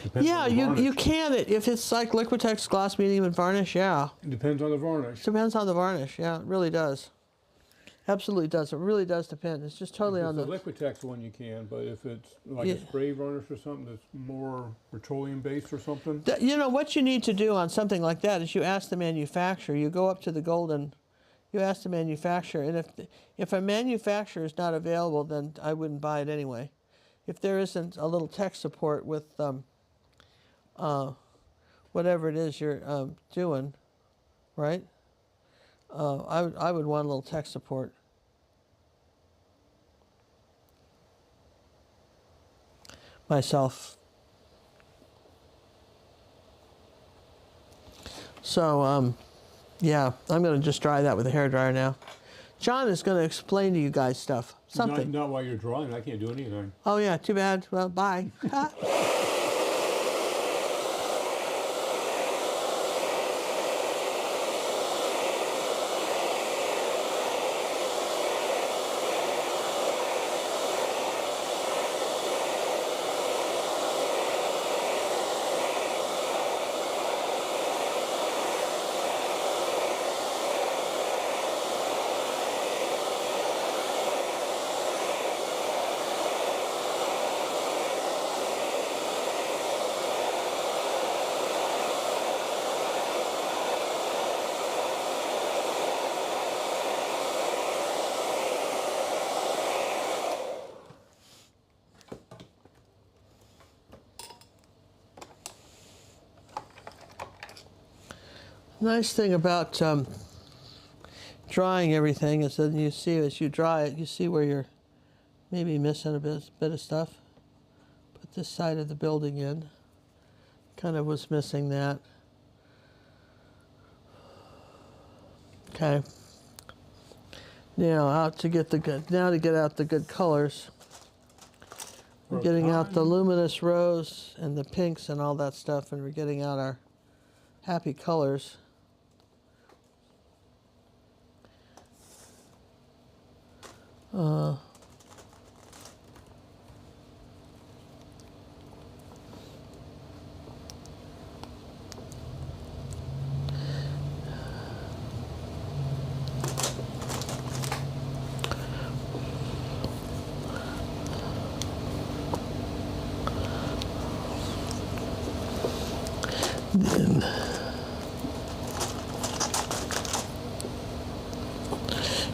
Depends Yeah, you can. If it's like Liquitex gloss medium and varnish, yeah. It depends on the varnish. Depends on the varnish, yeah, it really does. Absolutely does. It really does depend. It's just totally on the... If it's a Liquitex one, you can, but if it's like a spray varnish or something that's more petroleum-based or something... You know, what you need to do on something like that is you ask the manufacturer, you go up to the golden... You ask the manufacturer, and if a manufacturer is not available, then I wouldn't buy it anyway. If there isn't a little tech support with whatever it is you're doing, right? I would want a little tech support. Myself. So, yeah, I'm going to just dry that with a hairdryer now. John is going to explain to you guys stuff. Something. Not while you're drawing. I can't do anything. Oh, yeah, too bad. Well, bye. Nice thing about drying everything is that you see as you dry it, you see where you're maybe missing a bit of stuff. Put this side of the building in. Kind of was missing that. Okay. Now to get out the good colors. We're getting out the luminous rose and the pinks and all that stuff, and we're getting out our happy colors. Then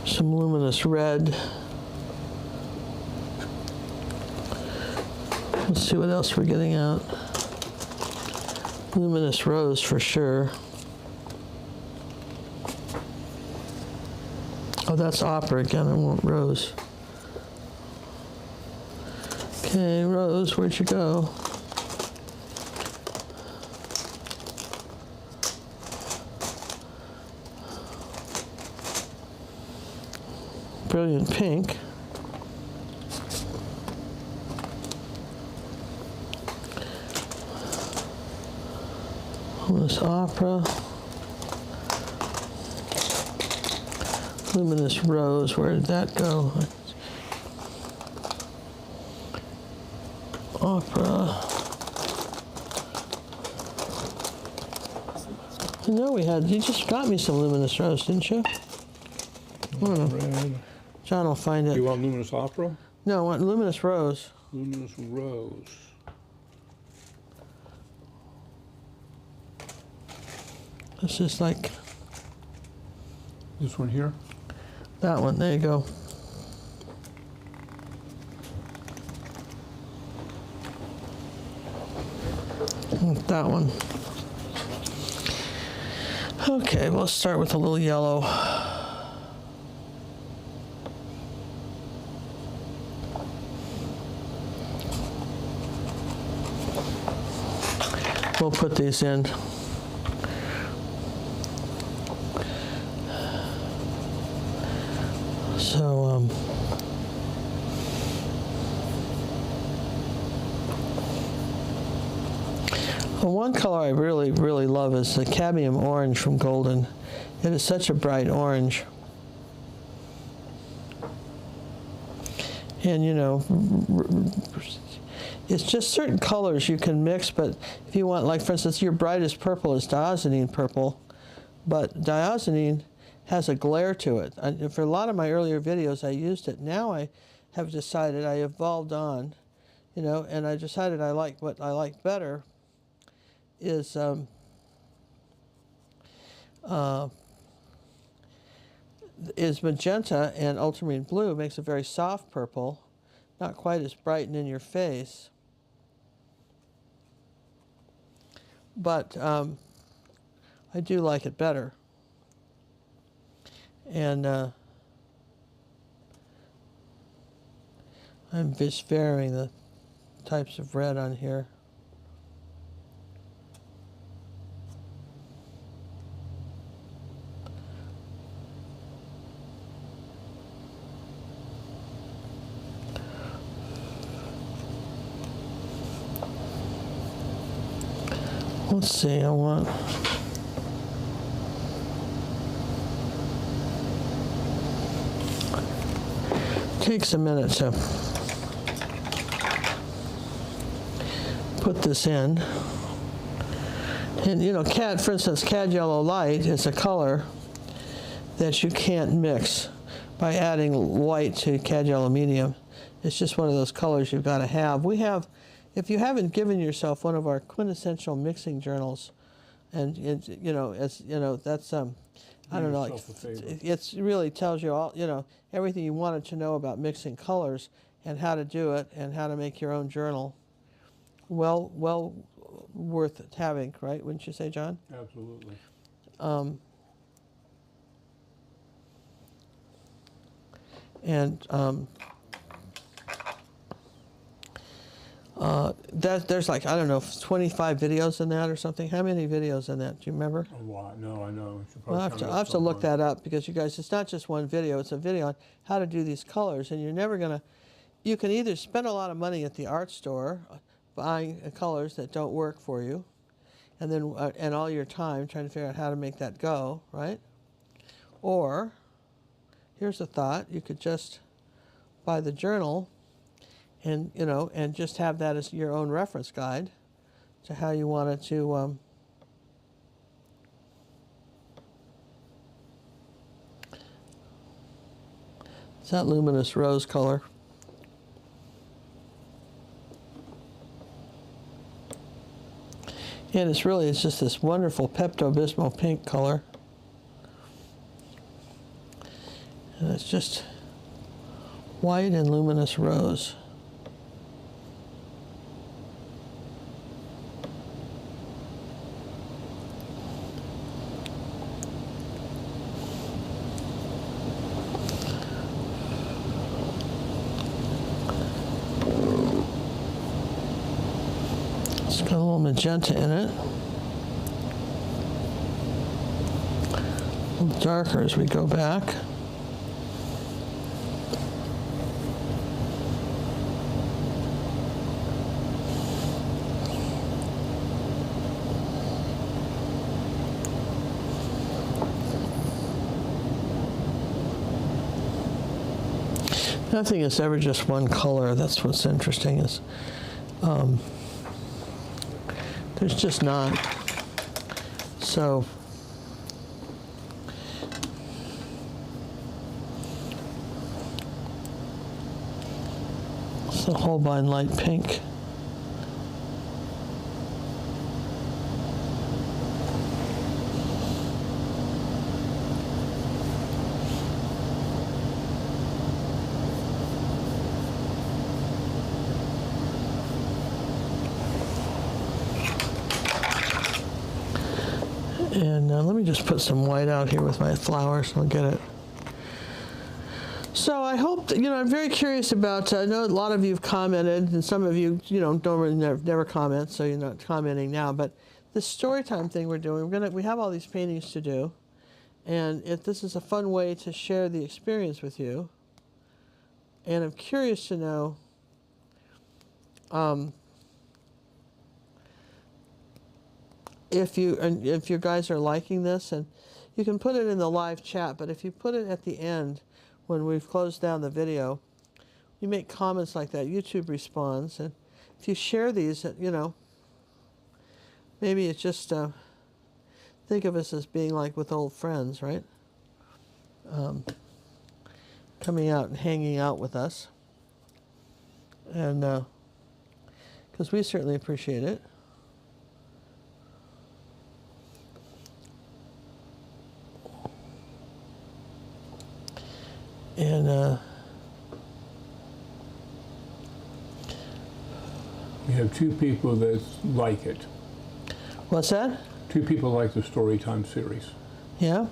some luminous red. Let's see what else we're getting out. Luminous rose for sure. Oh, that's opera again. I want rose. Okay, rose, where'd you go? Brilliant pink. Luminous opera. Luminous rose, where did that go? Opera. I know we had, you just got me some luminous rose, didn't you? Red. John will find it. You want luminous opera? No, I want luminous rose. Luminous rose. This is like This one here? that one. There you go. That one. Okay, we'll start with a little yellow. We'll put these in. So, one color I really, really love is the cadmium orange from Golden. It is such a bright orange. And, you know, it's just certain colors you can mix, but if you want, like, for instance, your brightest purple is diazonine purple, but diazonine has a glare to it. For a lot of my earlier videos, I used it. Now I have decided, I evolved on, you know, and I decided what I like better is magenta and ultramarine blue. It makes a very soft purple, not quite as bright and in your face. But I do like it better. And I'm just varying the types of red on here. Let's see, I want takes a minute to put this in. And you know, for instance, cad yellow light is a color that you can't mix by adding white to cad yellow medium. It's just one of those colors you've got to have. We have, if you haven't given yourself one of our quintessential mixing journals, and it's, you know, that's I don't know, it really tells you all, you know, everything you wanted to know about mixing colors and how to do it and how to make your own journal. Well worth having, right? Wouldn't you say, John? Absolutely. There's like, I don't know, 25 videos in that or something. How many videos in that? Do you remember? A lot. No, I know. You should Well, probably I'll have to look that up, because you guys, it's not just one video. It's a video on how to do these colors, and you're never going to, you can either spend a lot of money at the art store buying colors that don't work for you, and then and all your time trying to figure out how to make that go, right? Or, here's a thought, you could just buy the journal and, you know, and just have that as your own reference guide to how you want it to it's that luminous rose color. And it's just this wonderful Pepto-Bismol pink color. And it's just white and luminous rose. It's got a little magenta in it. A little darker as we go back. Nothing is ever just one color. That's what's interesting, is there's just not. So it's the Holbein light pink. And let me just put some white out here with my flowers, and I'll get it. So I hope that, I'm very curious about, I know a lot of you have commented, and some of you, don't really never comment, so you're not commenting now, but this story time thing we're doing, we have all these paintings to do, and this is a fun way to share the experience with you. And I'm curious to know, if you guys are liking this, and you can put it in the live chat, but if you put it at the end when we've closed down the video, you make comments like that, YouTube responds, and if you share these, maybe it's just think of us as being like with old friends, right? Coming out and hanging out with us, and because we certainly appreciate it. And we have two people that like it. What's that? Two people like the Storytime series. Yeah?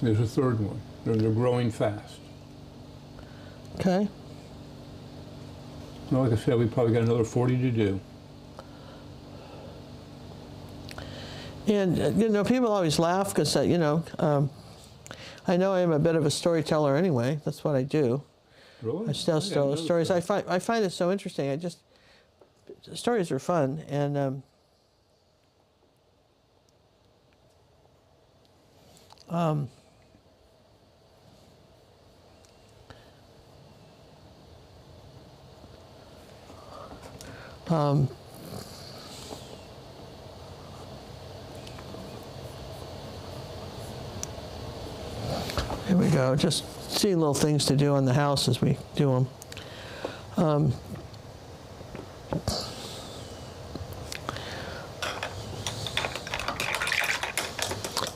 There's a third one. They're growing fast. Okay. Well, like I said, we probably got another 40 to do. And, people always laugh because, I know I'm a bit of a storyteller anyway. That's what I do. Really? I tell stories. That. I find it so interesting. Stories are fun, and here we go. Just see little things to do in the house as we do them.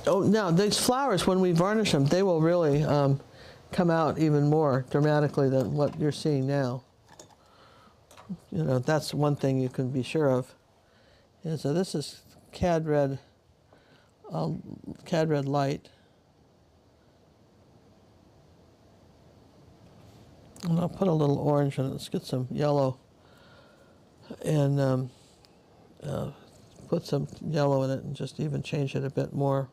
Now these flowers, when we varnish them, they will really come out even more dramatically than what you're seeing now. That's one thing you can be sure of. So this is cad red cad red light. And I'll put a little orange in it. Let's get some yellow and put some yellow in it and just even change it a bit more.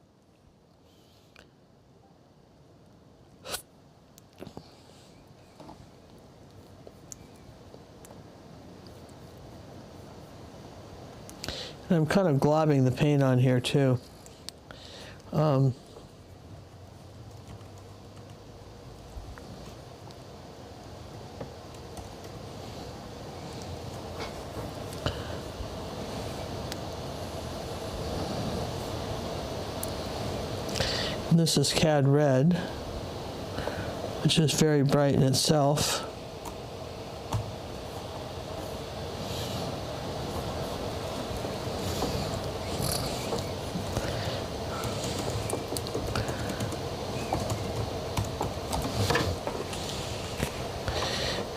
And I'm kind of globbing the paint on here too. And this is cad red, which is very bright in itself.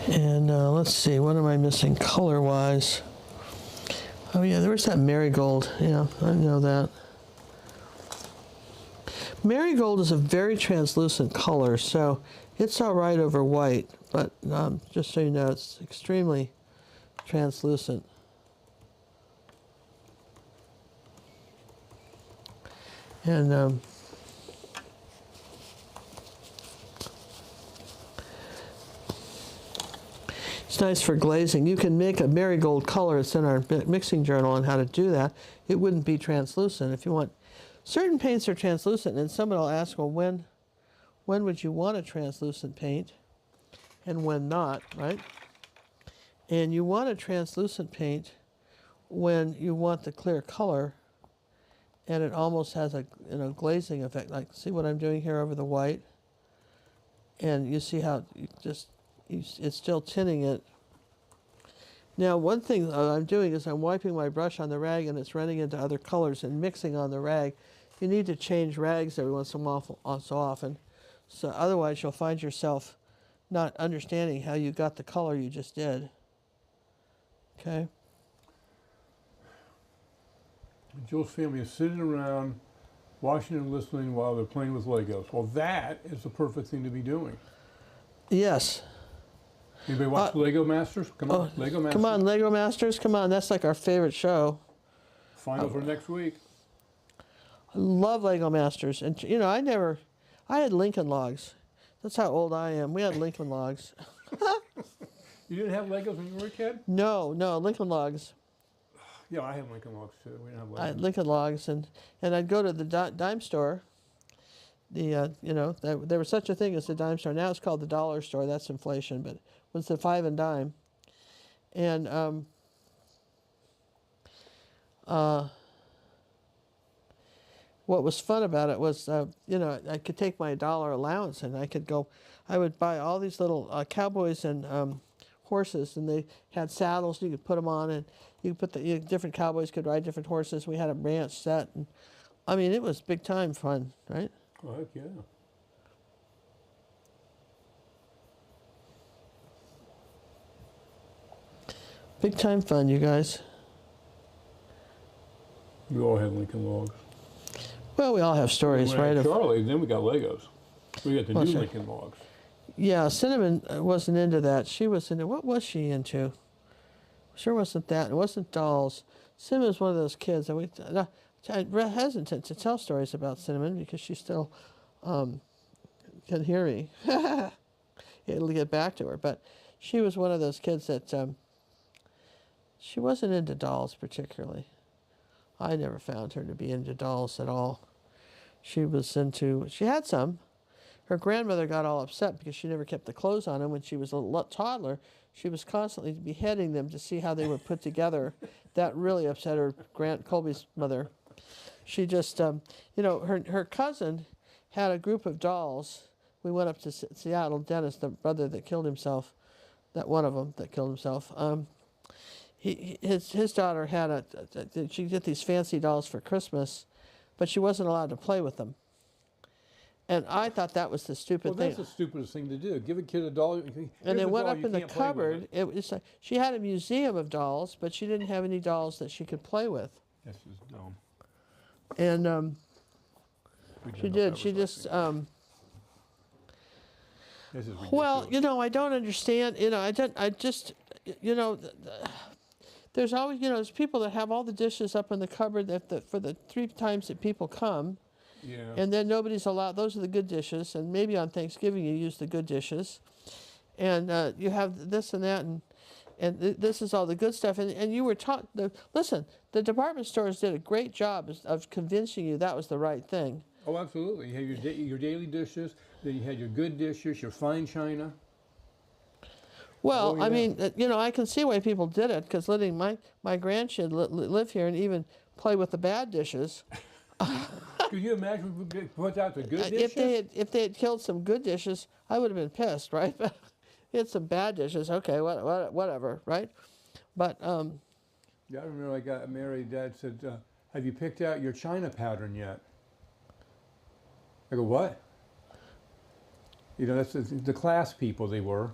And let's see, what am I missing color-wise? Oh yeah, there was that marigold. Yeah, I know that. Marigold is a very translucent color, so it's all right over white, but just so you know, it's extremely translucent. And it's nice for glazing. You can make a marigold color. It's in our mixing journal on how to do that. It wouldn't be translucent. If you want, certain paints are translucent, and someone will ask, well, when would you want a translucent paint and when not, right? And you want a translucent paint when you want the clear color and it almost has a glazing effect. Like, see what I'm doing here over the white? And you see how it's still tinting it. Now, one thing I'm doing is I'm wiping my brush on the rag and it's running into other colors and mixing on the rag. You need to change rags every once in a while, so often. So otherwise you'll find yourself not understanding how you got the color you just did. Okay? Jill's family is sitting around watching and listening while they're playing with Legos. Well, that is the perfect thing to be doing. Yes. Anybody watch Lego Masters? Come on, Lego Masters. Come on, Lego Masters. Come on, that's like our favorite show. Final for next week. I love Lego Masters. And, you know, I had Lincoln Logs. That's how old I am. We had Lincoln Logs. You didn't have Legos when you were a kid? No, Lincoln Logs. Yeah, I had Lincoln Logs too. We didn't have Legos. I had Lincoln Logs, and I'd go to the dime store. There was such a thing as the dime store. Now it's called the dollar store. That's inflation, but it was the 5 and dime. And what was fun about it was, I could take my $1 allowance and I would buy all these little cowboys and horses, and they had saddles. You could put them on, and you could put different cowboys could ride different horses. We had a ranch set, and I mean, it was big time fun, right? Oh, heck yeah. Big time fun, you guys. We all had Lincoln Logs. Well, we all have stories, When I right? had Charlie, then we got Legos. We got the new Lincoln Logs. Yeah, Cinnamon wasn't into that. She was into, what was she into? Sure wasn't that. It wasn't dolls. Cinnamon was one of those kids. I'm hesitant to tell stories about Cinnamon because she still can hear me. It'll get back to her. But she was one of those kids that she wasn't into dolls particularly. I never found her to be into dolls at all. She had some. Her grandmother got all upset because she never kept the clothes on them when she was a toddler. She was constantly beheading them to see how they were put together. That really upset her, Colby's mother. She just, her cousin had a group of dolls. We went up to Seattle. Dennis, the brother that killed himself, that one of them that killed himself. His daughter had she'd get these fancy dolls for Christmas, but she wasn't allowed to play with them. And I thought that was the stupid thing. Well, that's the stupidest thing to do. Give a kid a doll. And it went up in the cupboard. It was like, she had a museum of dolls, but she didn't have any dolls that she could play with. That's just dumb. And She did. She just, This is ridiculous. well, you know, I don't understand. You know, I just, you know, there's always, you know, there's people that have all the dishes up in the cupboard for the 3 times that people come. Yeah. And then nobody's allowed, those are the good dishes. And maybe on Thanksgiving you use the good dishes. And you have this and that, and this is all the good stuff. And you were taught, listen, the department stores did a great job of convincing you that was the right thing. Oh, absolutely. You have your daily dishes, then you had your good dishes, your fine china. Well, Oh, yeah. I mean, you know, I can see why people did it, because letting my grandchildren live here and even play with the bad dishes. Could you imagine if we put out the good dishes? If they had killed some good dishes, I would have been pissed, right? But it's some bad dishes. Okay, whatever, right? But Yeah, I remember I got married. Dad said, "Have you picked out your china pattern yet?" I go, "What?" You know, that's the class people they were.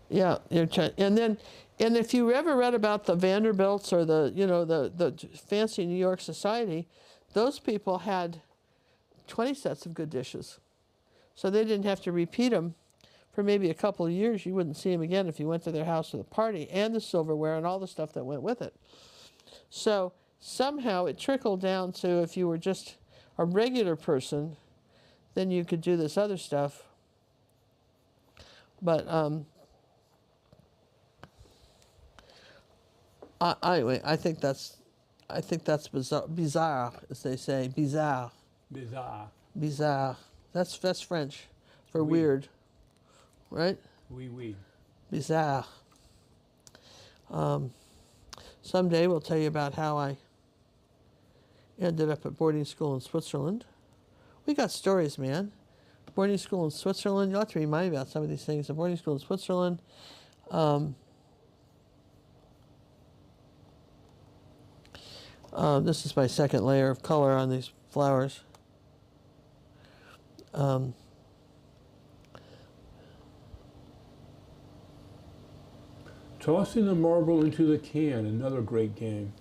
yeah, and if you ever read about the Vanderbilts or the fancy New York society, those people had 20 sets of good dishes, so they didn't have to repeat them for maybe a couple of years. You wouldn't see them again if you went to their house for the party, and the silverware and all the stuff that went with it. So somehow it trickled down to, if you were just a regular person, then you could do this other stuff. But anyway, I think that's bizarre, as they say, bizarre. Bizarre. Bizarre. That's French for Oui. weird, right? Oui, oui. Bizarre. Someday we'll tell you about how I ended up at boarding school in Switzerland. We got stories, man. Boarding school in Switzerland. You'll have to remind me about some of these things. A boarding school in Switzerland. This is my second layer of color on these flowers. Tossing the marble into the can, another great game.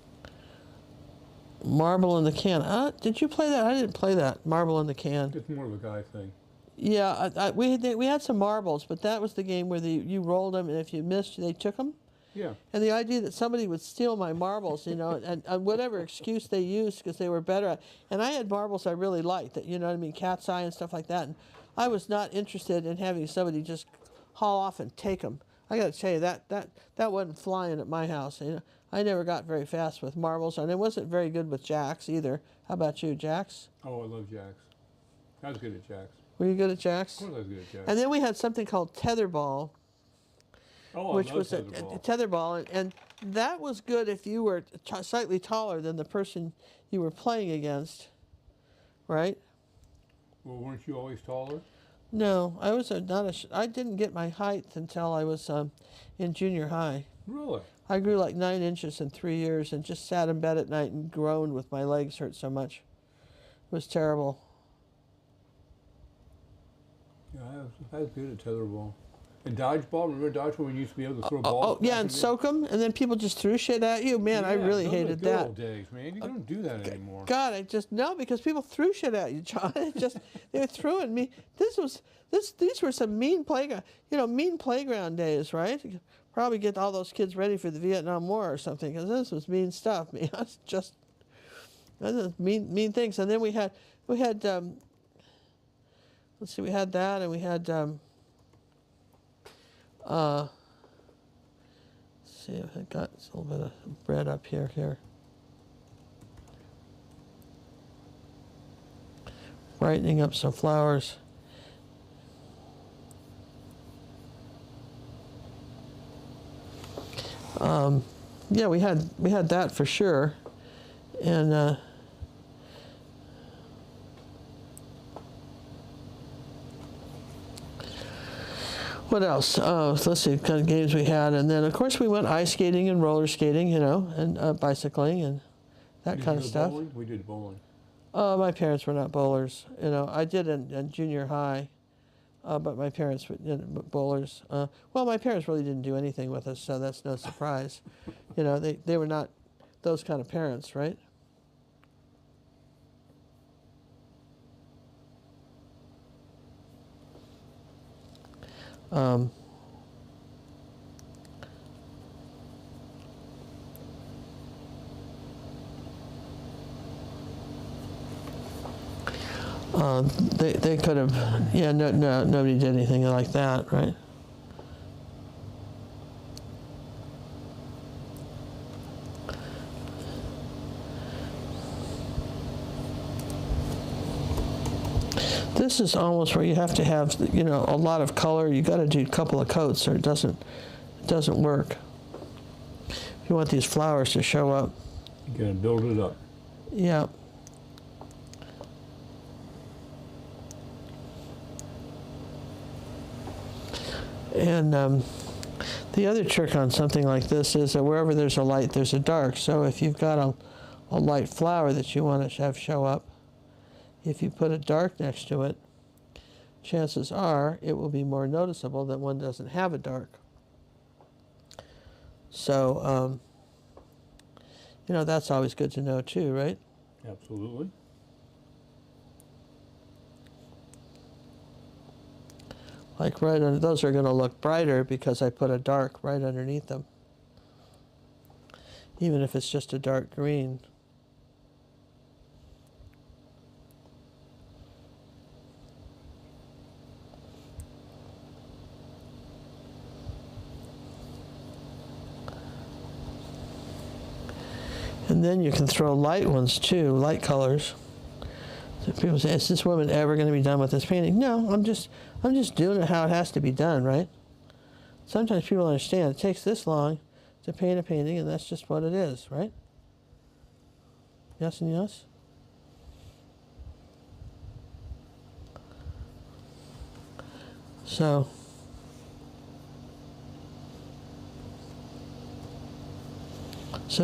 Marble in the can. Did you play that? I didn't play that. Marble in the can. It's more of a guy thing. Yeah, we had some marbles, but that was the game where you rolled them, and if you missed, they took them. Yeah. And the idea that somebody would steal my marbles, you know, and whatever excuse they used because they were better at. And I had marbles I really liked, that, you know what I mean, cat's eye and stuff like that. And I was not interested in having somebody just haul off and take them. I got to tell you, that wasn't flying at my house. You know, I never got very fast with marbles, and I wasn't very good with jacks either. How about you, jacks? Oh, I love jacks. I was good at jacks. Were you good at jacks? Of course I was good at jacks. And then we had something called tetherball, Oh, which I was love a tetherball. tetherball, and that was good if you were slightly taller than the person you were playing against, right? Well, weren't you always taller? No, I was I didn't get my height until I was in junior high. Really? I grew like 9 inches in 3 years and just sat in bed at night and groaned with my legs hurt so much. It was terrible. Yeah, I was good at tetherball. And dodgeball, remember dodgeball when you used to be able to throw balls? Oh, yeah, and soak them, and then people just threw shit at you. Man, I really those hated are the good that. old days, man. You don't do that anymore. God, no, because people threw shit at you, John. They were throwing me. These were some mean playground days, right? You could probably get all those kids ready for the Vietnam War or something, because this was mean stuff, man. It's just mean things. And then we had let's see, we had that, and we had let's see if I got a little bit of bread up here. Brightening up some flowers. Yeah, we had that for sure, and what else? So let's see, kind of games we had, and then of course we went ice skating and roller skating, you know, and bicycling and that kind of stuff. Bowling? We did bowling. My parents were not bowlers, you know. I did in junior high, but my parents were bowlers. Well, my parents really didn't do anything with us, so that's no surprise. You know, they were not those kind of parents, right? They could have, yeah, no, nobody did anything like that, right? This is almost where you have to have, you know, a lot of color. You got to do a couple of coats or it doesn't work. If you want these flowers to show up. You got to build it up. Yeah. And the other trick on something like this is that wherever there's a light, there's a dark. So if you've got a light flower that you want to have show up, if you put a dark next to it, chances are it will be more noticeable than one doesn't have a dark. So, you know, that's always good to know too, right? Absolutely. Like right under, those are going to look brighter because I put a dark right underneath them. Even if it's just a dark green. And then you can throw light ones too, light colors. So people say, is this woman ever going to be done with this painting? No, I'm just doing it how it has to be done, right? Sometimes people understand it takes this long to paint a painting, and that's just what it is, right? Yes and yes? So,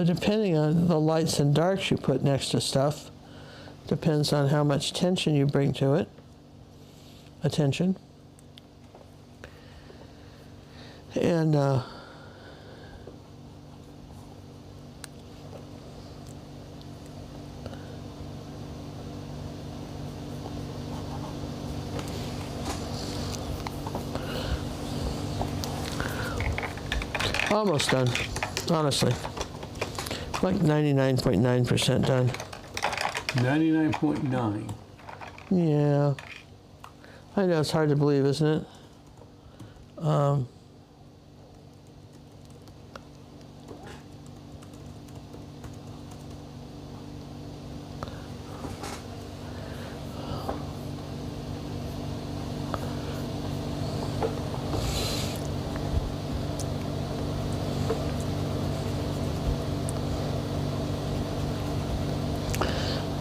depending on the lights and darks you put next to stuff, depends on how much tension you bring to it. Attention. And almost done, honestly. Like 99.9% done. 99.9. Yeah. I know it's hard to believe, isn't it?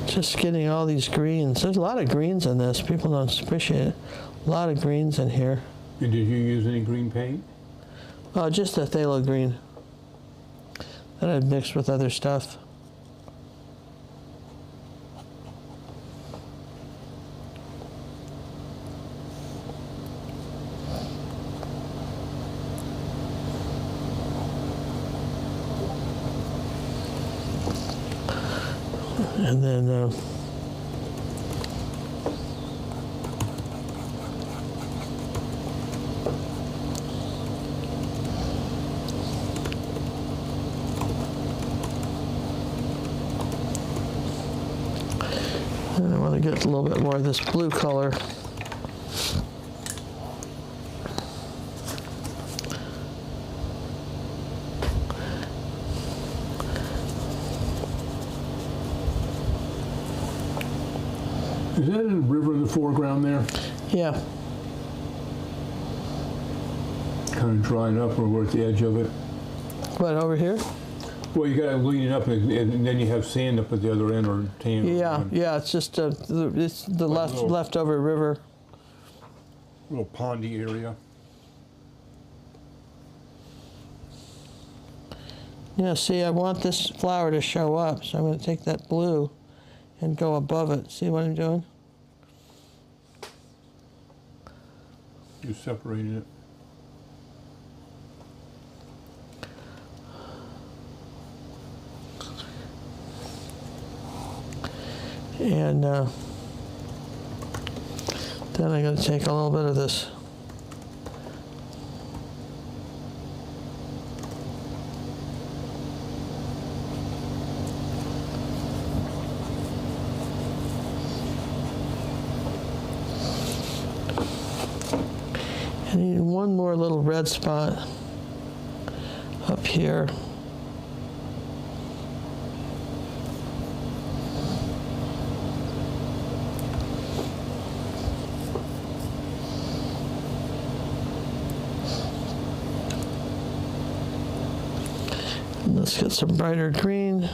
Just getting all these greens. There's a lot of greens in this. People don't appreciate it. A lot of greens in here. And did you use any green paint? Just a phthalo green that I'd mixed with other stuff. And then I want to get a little bit more of this blue color. Is that a river in the foreground there? Yeah. Kind of drying up, or we're at the edge of it. What, over here? Well, you got to lean it up, and then you have sand up at the other end, or tan. Yeah, yeah. It's just it's the leftover river. Little pondy area. Yeah. See, I want this flower to show up, so I'm going to take that blue and go above it. See what I'm doing? You're separating it. And then I'm going to take a little bit of this I need one more little red spot up here. And let's get some brighter green.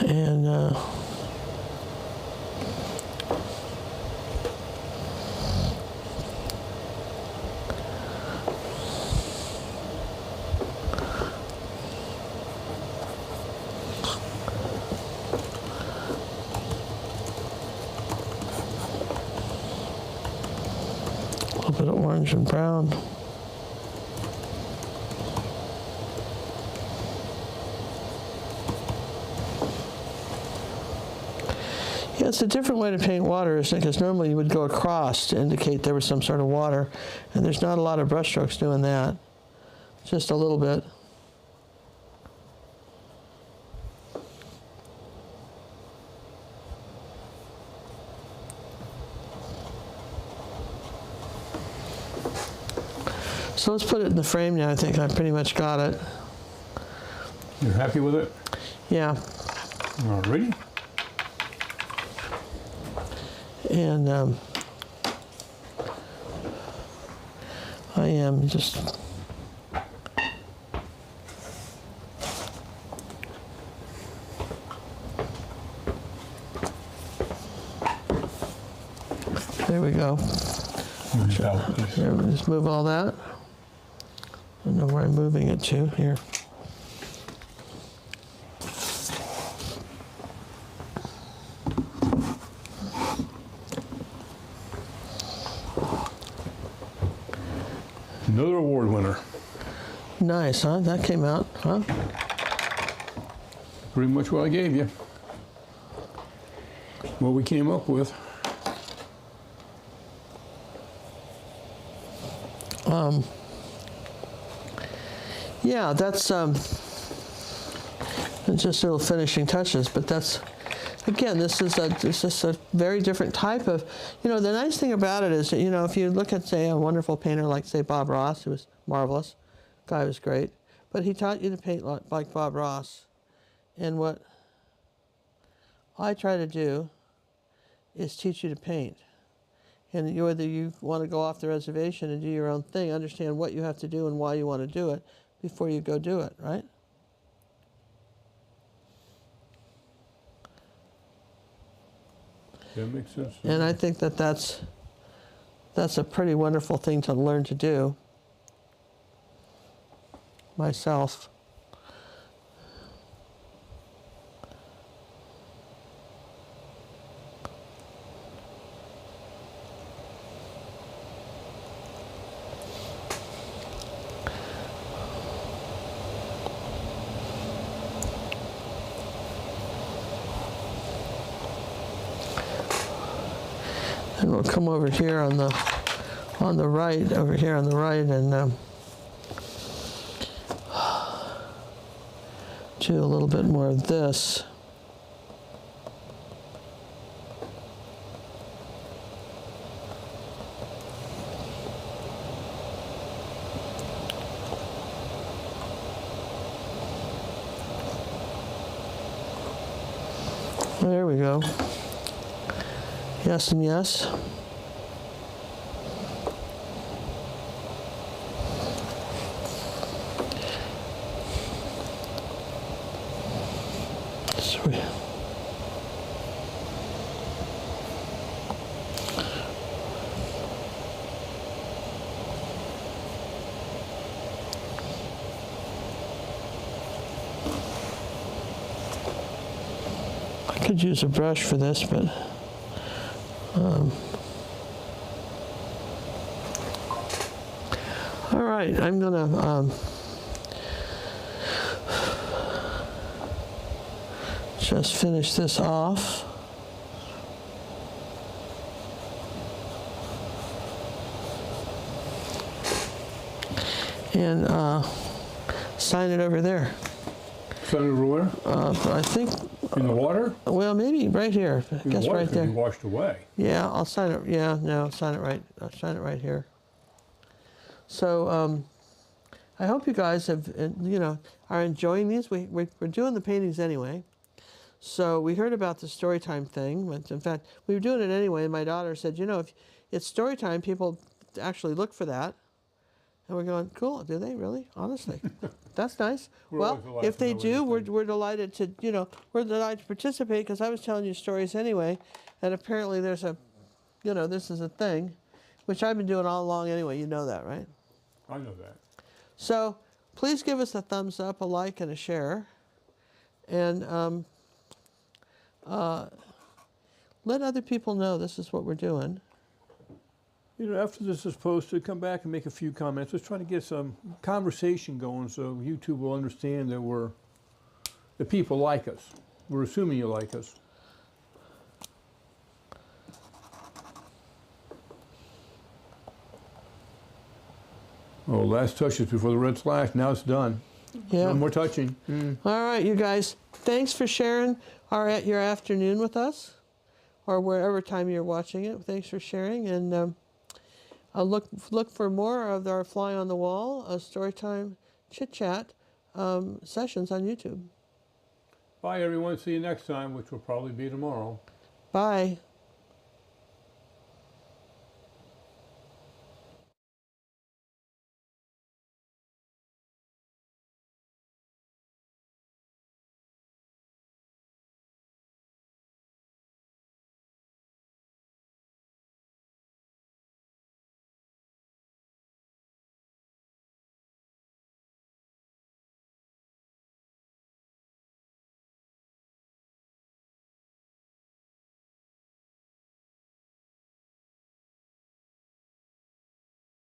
And a little bit of orange and brown. Yeah, it's a different way to paint water, isn't it? Because normally you would go across to indicate there was some sort of water, and there's not a lot of brush strokes doing that. Just a little bit. So let's put it in the frame now. I think I pretty much got it. You're happy with it? Yeah. Alrighty. And I am just there we go. There, just move all that. I don't know where I'm moving it to here. Another award winner. Nice, huh? That came out, huh? Pretty much what I gave you. What we came up with. Yeah, that's just little finishing touches, but that's, again, this is a very different type of, the nice thing about it is that, if you look at, say, a wonderful painter like, say, Bob Ross, who was marvelous, guy was great, but he taught you to paint like Bob Ross. And what I try to do is teach you to paint. And whether you want to go off the reservation and do your own thing, understand what you have to do and why you want to do it before you go do it, right? That makes sense. And I think that that's a pretty wonderful thing to learn to do myself. And we'll come over here on the right, over here on the right, and do a little bit more of this. There we go. Yes and yes. Sweet. I could use a brush for this, but all right, I'm gonna just finish this off. and sign it over there. Sign it over where? I think, In the water? well, maybe right here. I In guess the water right could there. be washed away. Yeah, I'll sign it. Yeah, no, sign it right. I'll sign it right here. So I hope you guys have, are enjoying these. We're doing the paintings anyway. So we heard about the story time thing. In fact, we were doing it anyway, and my daughter said, if it's story time, people actually look for that. And we're going, cool, do they really? Honestly. That's nice. Well, if they do, we're delighted to, we're delighted to participate, because I was telling you stories anyway, and apparently there's a, this is a thing, which I've been doing all along anyway. You know that, right? I know that. So please give us a thumbs up, a like, and a share. And let other people know this is what we're doing. After this is posted, come back and make a few comments. Let's try to get some conversation going so YouTube will understand that people like us. We're assuming you like us. Oh, last touches before the red slash. Now it's done. Yeah. No more touching. All right, you guys. Thanks for sharing your afternoon with us, or wherever time you're watching it. Thanks for sharing, and I'll look for more of our Fly on the Wall, Storytime chit-chat sessions on YouTube. Bye, everyone. See you next time, which will probably be tomorrow. Bye.